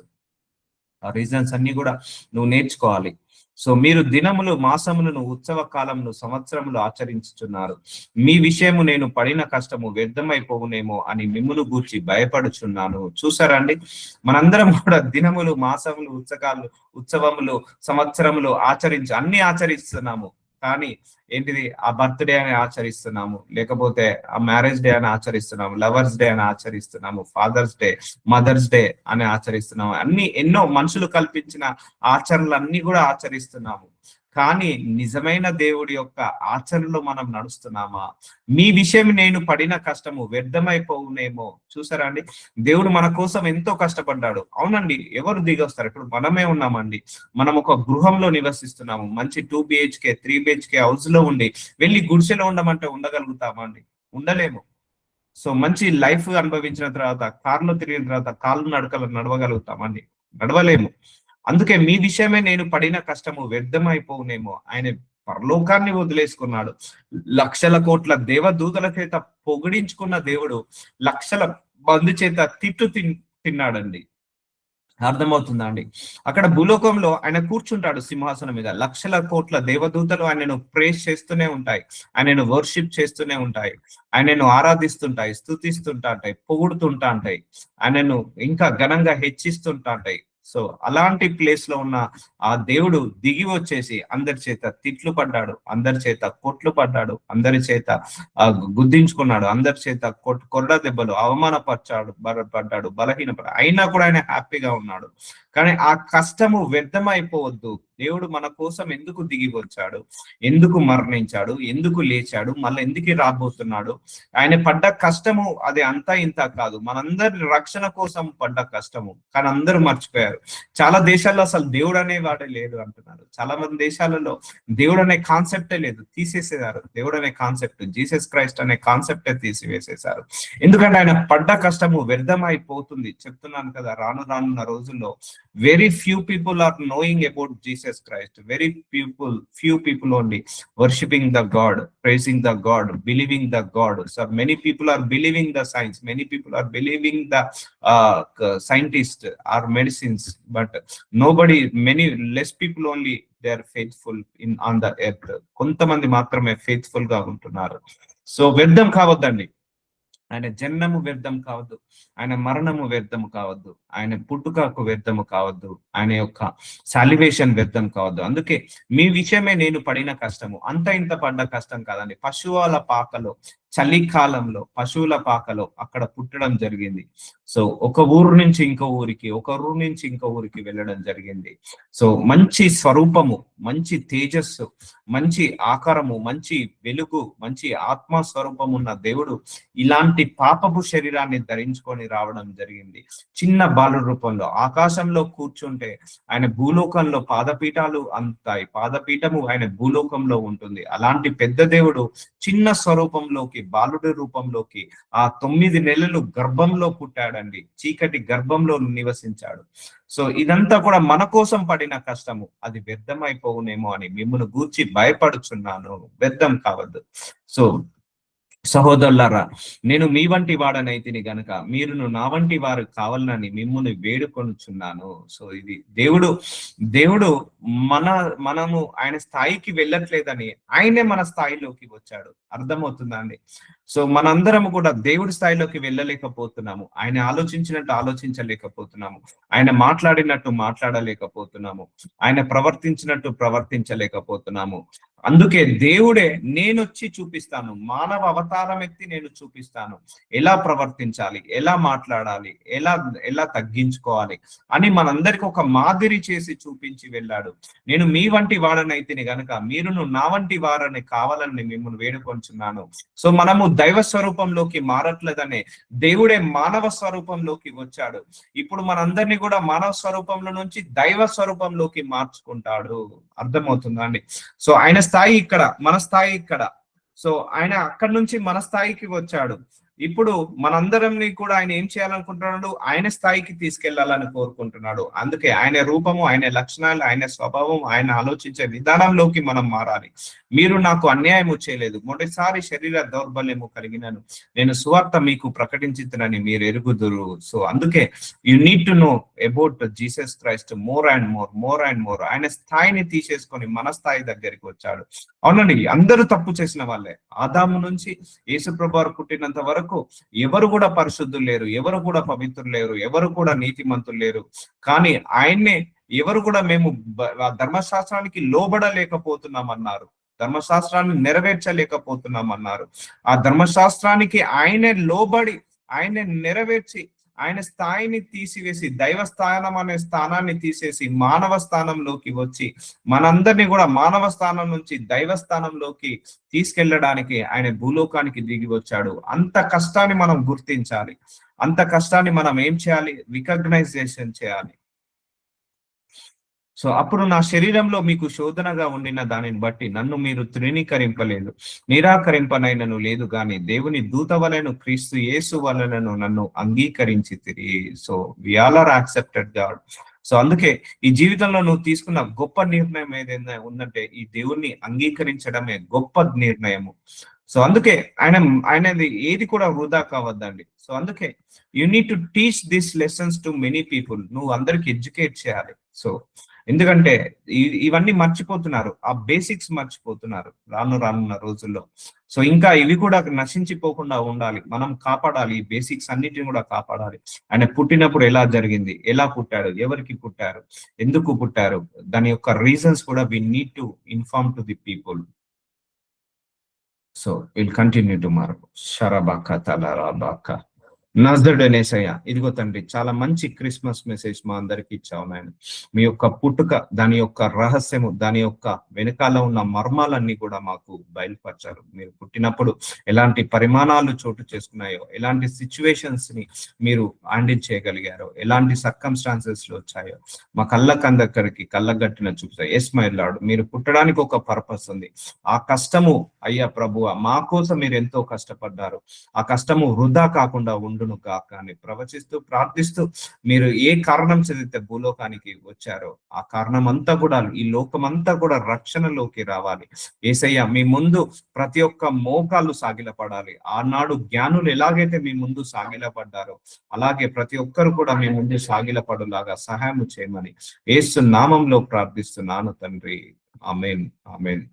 ఆ రీజన్స్ అన్ని కూడా నువ్వు నేర్చుకోవాలి. సో మీరు దినములు, మాసములను, ఉత్సవ కాలములు, సంవత్సరములు ఆచరించుచున్నారు, మీ విషయము నేను పడిన కష్టము వ్యర్థమైపోవునేమో అని మిమ్మును గూర్చి భయపడుచున్నాను. చూసారండి, మనందరం కూడా దినములు, మాసములు, ఉత్సవములు, సంవత్సరములు అన్ని ఆచరిస్తున్నాము. కానీ ఏంటిది, ఆ బర్త్డే అని ఆచరిస్తున్నాము, లేకపోతే ఆ మ్యారేజ్ డే అని ఆచరిస్తున్నాము, లవర్స్ డే అని ఆచరిస్తున్నాము, ఫాదర్స్ డే, మదర్స్ డే అని ఆచరిస్తున్నాము. ఎన్నో మనుషులు కల్పించిన ఆచరణలు అన్ని కూడా ఆచరిస్తున్నాము. కానీ నిజమైన దేవుడి యొక్క ఆచరణలో మనం నడుస్తున్నామా? మీ విషయం నేను పడిన కష్టము వ్యర్థమైపోవునేమో. చూసారా అండి, దేవుడు మన కోసం ఎంతో కష్టపడ్డాడు. అవునండి, ఎవరు దిగొస్తారు? ఇప్పుడు మనమే ఉన్నామండి, మనం ఒక గృహంలో నివసిస్తున్నాము, మంచి 2 BHK 3 BHK హౌస్ లో ఉండి వెళ్ళి గుడిసెలో ఉండమంటే ఉండగలుగుతామా అండి? ఉండలేము. సో మంచి లైఫ్ అనుభవించిన తర్వాత, కార్లో తిరిగిన తర్వాత కాళ్ళు నడవగలుగుతామండి? నడవలేము. అందుకే మీ విషయమే నేను పడిన కష్టము వ్యర్థమైపోవునేమో. ఆయన పరలోకాన్ని వదిలేసుకున్నాడు, లక్షల కోట్ల దేవదూతల చేత పొగిడించుకున్న దేవుడు లక్షల మంది చేత తిన్నాడండి. అర్థమవుతుందా అండి? అక్కడ భూలోకంలో ఆయన కూర్చుంటాడు సింహాసనం మీద. లక్షల కోట్ల దేవదూతలు ఆయనను ప్రేస్ చేస్తూనే ఉంటాయి. ఆయనను వర్షిప్ చేస్తూనే ఉంటాయి. ఆయనను ఆరాధిస్తుంటాయి, స్తుతిస్తుంటాంటాయి, పొగుడుతుంటా ఉంటాయి. ఆయనను ఇంకా ఘనంగా హెచ్చిస్తుంటా ఉంటాయి. సో అలాంటి ప్లేస్ లో ఉన్న ఆ దేవుడు దిగి వచ్చేసి అందరి చేత తిట్లు పడ్డాడు, అందరి చేత కొట్లు పడ్డాడు, అందరి చేత గుద్దించుకున్నాడు, అందరి చేత కొరడా దెబ్బలు, అవమానపరిచాడు, పడ్డాడు, బలహీనపడ్డాడు. అయినా కూడా ఆయన హ్యాపీగా ఉన్నాడు. కానీ ఆ కష్టము వ్యర్థమైపోవద్దు. దేవుడు మన కోసం ఎందుకు దిగి వచ్చాడు, ఎందుకు మరణించాడు, ఎందుకు లేచాడు, మళ్ళీ ఎందుకు రాబోతున్నాడు, ఆయన పడ్డ కష్టము అది అంతా ఇంత కాదు, మనందరి రక్షణ కోసం పడ్డ కష్టము. కానీ అందరూ మర్చిపోయారు. చాలా దేశాల్లో అసలు దేవుడు అనేవాడే లేడు అంటున్నారు. చాలా మంది దేశాలలో దేవుడు అనే కాన్సెప్టే లేదు, తీసేసేసారు. దేవుడు అనే కాన్సెప్ట్, జీసస్ క్రైస్ట్ అనే కాన్సెప్టే తీసివేసేసారు. ఎందుకంటే ఆయన పడ్డ కష్టము వ్యర్థమైపోతుంది. చెప్తున్నాను కదా, రాను రానున్న రోజుల్లో very few people are knowing about Jesus Christ. Very few people only worshiping the God, praising the God, believing the God. So many people are believing the science, many people are believing the scientists or medicines, but nobody, many less people only, they are faithful in on the earth. కొంతమంది మాత్రమే faithful గా ఉంటున్నారు. So వ్యర్థం కావద్దండి. ఆయన జన్మము వ్యర్థం కావద్దు, ఆయన మరణము వ్యర్థము కావద్దు, ఆయన పుట్టుకకు వ్యర్థము కావద్దు, ఆయన యొక్క సాలివేషన్ వ్యర్థం కావద్దు. అందుకే మీ విషయమే నేను పడిన కష్టము అంత ఇంత పడ్డ కష్టం కాదండి. పశువుల పాకలో, చలికాలంలో పశువుల పాకలో అక్కడ పుట్టడం జరిగింది. సో ఒక ఊరు నుంచి ఇంకో ఊరికి, ఒక ఊరు నుంచి ఇంకో ఊరికి వెళ్ళడం జరిగింది. సో మంచి స్వరూపము, మంచి తేజస్సు, మంచి ఆకారము, మంచి వెలుగు, మంచి ఆత్మ స్వరూపం ఉన్న దేవుడు ఇలాంటి పాపపు శరీరాన్ని ధరించుకొని రావడం జరిగింది. చిన్న బాలు రూపంలో ఆకాశంలో కూర్చుంటే ఆయన భూలోకంలో పాదపీఠాలు అందుతాయి, పాదపీఠము ఆయన భూలోకంలో ఉంటుంది. అలాంటి పెద్ద దేవుడు చిన్న స్వరూపంలోకి, బాలుడి రూపంలోకి ఆ 9 నెలలు గర్భంలో పుట్టాడండి, చీకటి గర్భంలో నివసించాడు. సో ఇదంతా కూడా మన కోసం పడిన కష్టము అది వ్యర్థమైపోవునేమో అని మిమ్మల్ని గూర్చి భయపడుచున్నాను. వ్యర్థం కావద్దు. సో సహోదరులారా, నేను మీ వంటి వాడనైతిని గనుక మీరును నా వంటి వారు కావాలని మిమ్ముని వేడుకొనుచున్నాను. సో ఇది దేవుడు మనము ఆయన స్థాయికి వెళ్ళట్లేదని ఆయనే మన స్థాయిలోకి వచ్చాడు. అర్థమవుతుందా అండి? సో మనందరము కూడా దేవుడి స్థాయిలోకి వెళ్ళలేకపోతున్నాము. ఆయన ఆలోచించినట్టు ఆలోచించలేకపోతున్నాము, ఆయన మాట్లాడినట్టు మాట్లాడలేకపోతున్నాము, ఆయన ప్రవర్తించినట్టు ప్రవర్తించలేకపోతున్నాము. అందుకే దేవుడే నేనొచ్చి చూపిస్తాను, మానవ అవతారం ఎత్తి నేను చూపిస్తాను, ఎలా ప్రవర్తించాలి, ఎలా మాట్లాడాలి, ఎలా తగ్గించుకోవాలి అని మనందరికి ఒక మాదిరి చేసి చూపించి వెళ్ళాడు. నేను మీ వంటి వాడనైతిని గనక మీరును నా వంటి వారని కావాలని మిమ్మల్ని వేడుకొంచున్నాను. సో మనము దైవ స్వరూపంలోకి మారట్లేదనే దేవుడే మానవ స్వరూపంలోకి వచ్చాడు. ఇప్పుడు మనందరినీ కూడా మానవ స్వరూపంలో నుంచి దైవ స్వరూపంలోకి మార్చుకుంటాడు. అర్థమవుతుందా అండి? సో ఆయన స్థాయి ఇక్కడ, మన స్థాయి ఇక్కడ. సో ఆయన అక్కడి నుంచి మన స్థాయికి వచ్చాడు. ఇప్పుడు మనందరిని కూడా ఆయన ఏం చేయాలనుకుంటున్నాడు? ఆయన స్థాయికి తీసుకెళ్లాలని కోరుకుంటున్నాడు. అందుకే ఆయన రూపము, ఆయన లక్షణాలు, ఆయన స్వభావం, ఆయన ఆలోచించే విధానంలోకి మనం మారాలి. మీరు నాకు అన్యాయము చేయలేదు, మొదటిసారి శరీర దౌర్బల్యము కలిగినను నేను సువార్త మీకు ప్రకటించుతానని మీరు ఎరుగుదురు. సో అందుకే you need to know about Jesus Christ more and more, more and more. ఆయన స్థాయిని తీసేసుకొని మన స్థాయి దగ్గరికి వచ్చాడు. అవునండి, అందరూ తప్పు చేసిన వాళ్ళే. ఆదాము నుంచి యేసుప్రభువు పుట్టినంత వరకు ఎవరు కూడా పరిశుద్ధులు లేరు, ఎవరు కూడా పవిత్రులు లేరు, ఎవరు కూడా నీతిమంతులు లేరు. కానీ ఆయన్నే ఎవరు కూడా మేము ధర్మశాస్త్రానికి లోబడలేకపోతున్నాం అన్నారు, ధర్మశాస్త్రాన్ని నెరవేర్చలేకపోతున్నాం అన్నారు. ఆ ధర్మశాస్త్రానికి ఆయనే లోబడి, ఆయనే నెరవేర్చి, ఆయన స్థాయిని తీసివేసి, దైవ స్థానం అనే స్థానాన్ని తీసేసి మానవ స్థానంలోకి వచ్చి మనందరినీ కూడా మానవ స్థానం నుంచి దైవ స్థానంలోకి తీసుకెళ్లడానికి ఆయన భూలోకానికి దిగి వచ్చాడు. అంత కష్టాన్ని మనం గుర్తించాలి, అంత కష్టాన్ని మనం ఏం చేయాలి? రికగ్నైజేషన్ చేయాలి. సో అప్పుడు నా శరీరంలో మీకు శోధనగా ఉండిన దానిని బట్టి నన్ను మీరు తృణీకరింపలేదు, నిరాకరింపనైనను లేదు గాని దేవుని దూత వలెను క్రీస్తు యేసు వలనను నన్ను అంగీకరించి తిరిగి. So we all are accepted God. So అందుకే ఈ జీవితంలో నువ్వు తీసుకున్న గొప్ప నిర్ణయం ఏదైనా ఉందంటే ఈ దేవుణ్ణి అంగీకరించడమే గొప్ప నిర్ణయము. సో అందుకే ఆయనది ఏది కూడా వృధా కావద్దండి. సో అందుకే you need to teach this lessons to many people. నువ్వు అందరికి ఎడ్యుకేట్ చేయాలి. సో ఎందుకంటే ఇవన్నీ మర్చిపోతున్నారు, ఆ బేసిక్స్ మర్చిపోతున్నారు రానున్న రోజుల్లో. సో ఇంకా ఇవి కూడా నశించిపోకుండా ఉండాలి, మనం కాపాడాలి, ఈ బేసిక్స్ అన్నిటిని కూడా కాపాడాలి. ఆయన పుట్టినప్పుడు ఎలా జరిగింది, ఎలా పుట్టాడు, ఎవరికి పుట్టారు, ఎందుకు పుట్టారు, దాని యొక్క రీజన్స్ కూడా we need to inform to the people. So will continue tomorrow. షరబాక తలరాబాక నజరుడనేసయ్య. ఇదిగో తండ్రి, చాలా మంచి క్రిస్మస్ మెసేజ్ మా అందరికి ఇచ్చావు నాయన. మీ యొక్క పుట్టుక, దాని యొక్క రహస్యము, దాని యొక్క వెనకాల ఉన్న మర్మాలన్నీ కూడా మాకు బయలుపరిచారు. మీరు పుట్టినప్పుడు ఎలాంటి పరిమాణాలు చోటు చేసుకున్నాయో, ఎలాంటి సిచ్యువేషన్స్ ని మీరు హ్యాండిల్ చేయగలిగారో, ఎలాంటి సర్కమ్స్టాన్సెస్ లో వచ్చాయో మా కళ్ళకందక్కడికి కళ్ళగట్టిన చూపుతాయి. ఎస్ మై లార్డ్, మీరు పుట్టడానికి ఒక పర్పస్ ఉంది. ఆ కష్టము అయ్యా ప్రభువ మా కోసం మీరు ఎంతో కష్టపడ్డారు. ఆ కష్టము వృధా కాకుండా ఉండును కాక అని ప్రవచిస్తూ ప్రార్థిస్తూ, మీరు ఏ కారణం చదివితే భూలోకానికి వచ్చారో ఆ కారణం అంతా కూడా, ఈ లోకమంతా కూడా రక్షణలోకి రావాలి. యేసయ్య, మీ ముందు ప్రతి ఒక్క మోకాళ్ళు సాగిలపడాలి. ఆనాడు జ్ఞానులు ఎలాగైతే మీ ముందు సాగిలపడ్డారో అలాగే ప్రతి ఒక్కరు కూడా మీ ముందు సాగిలపడులాగా సహాయం చేయమని యేసు నామంలో ప్రార్థిస్తున్నాను తండ్రి. ఆమేన్, ఆమేన్.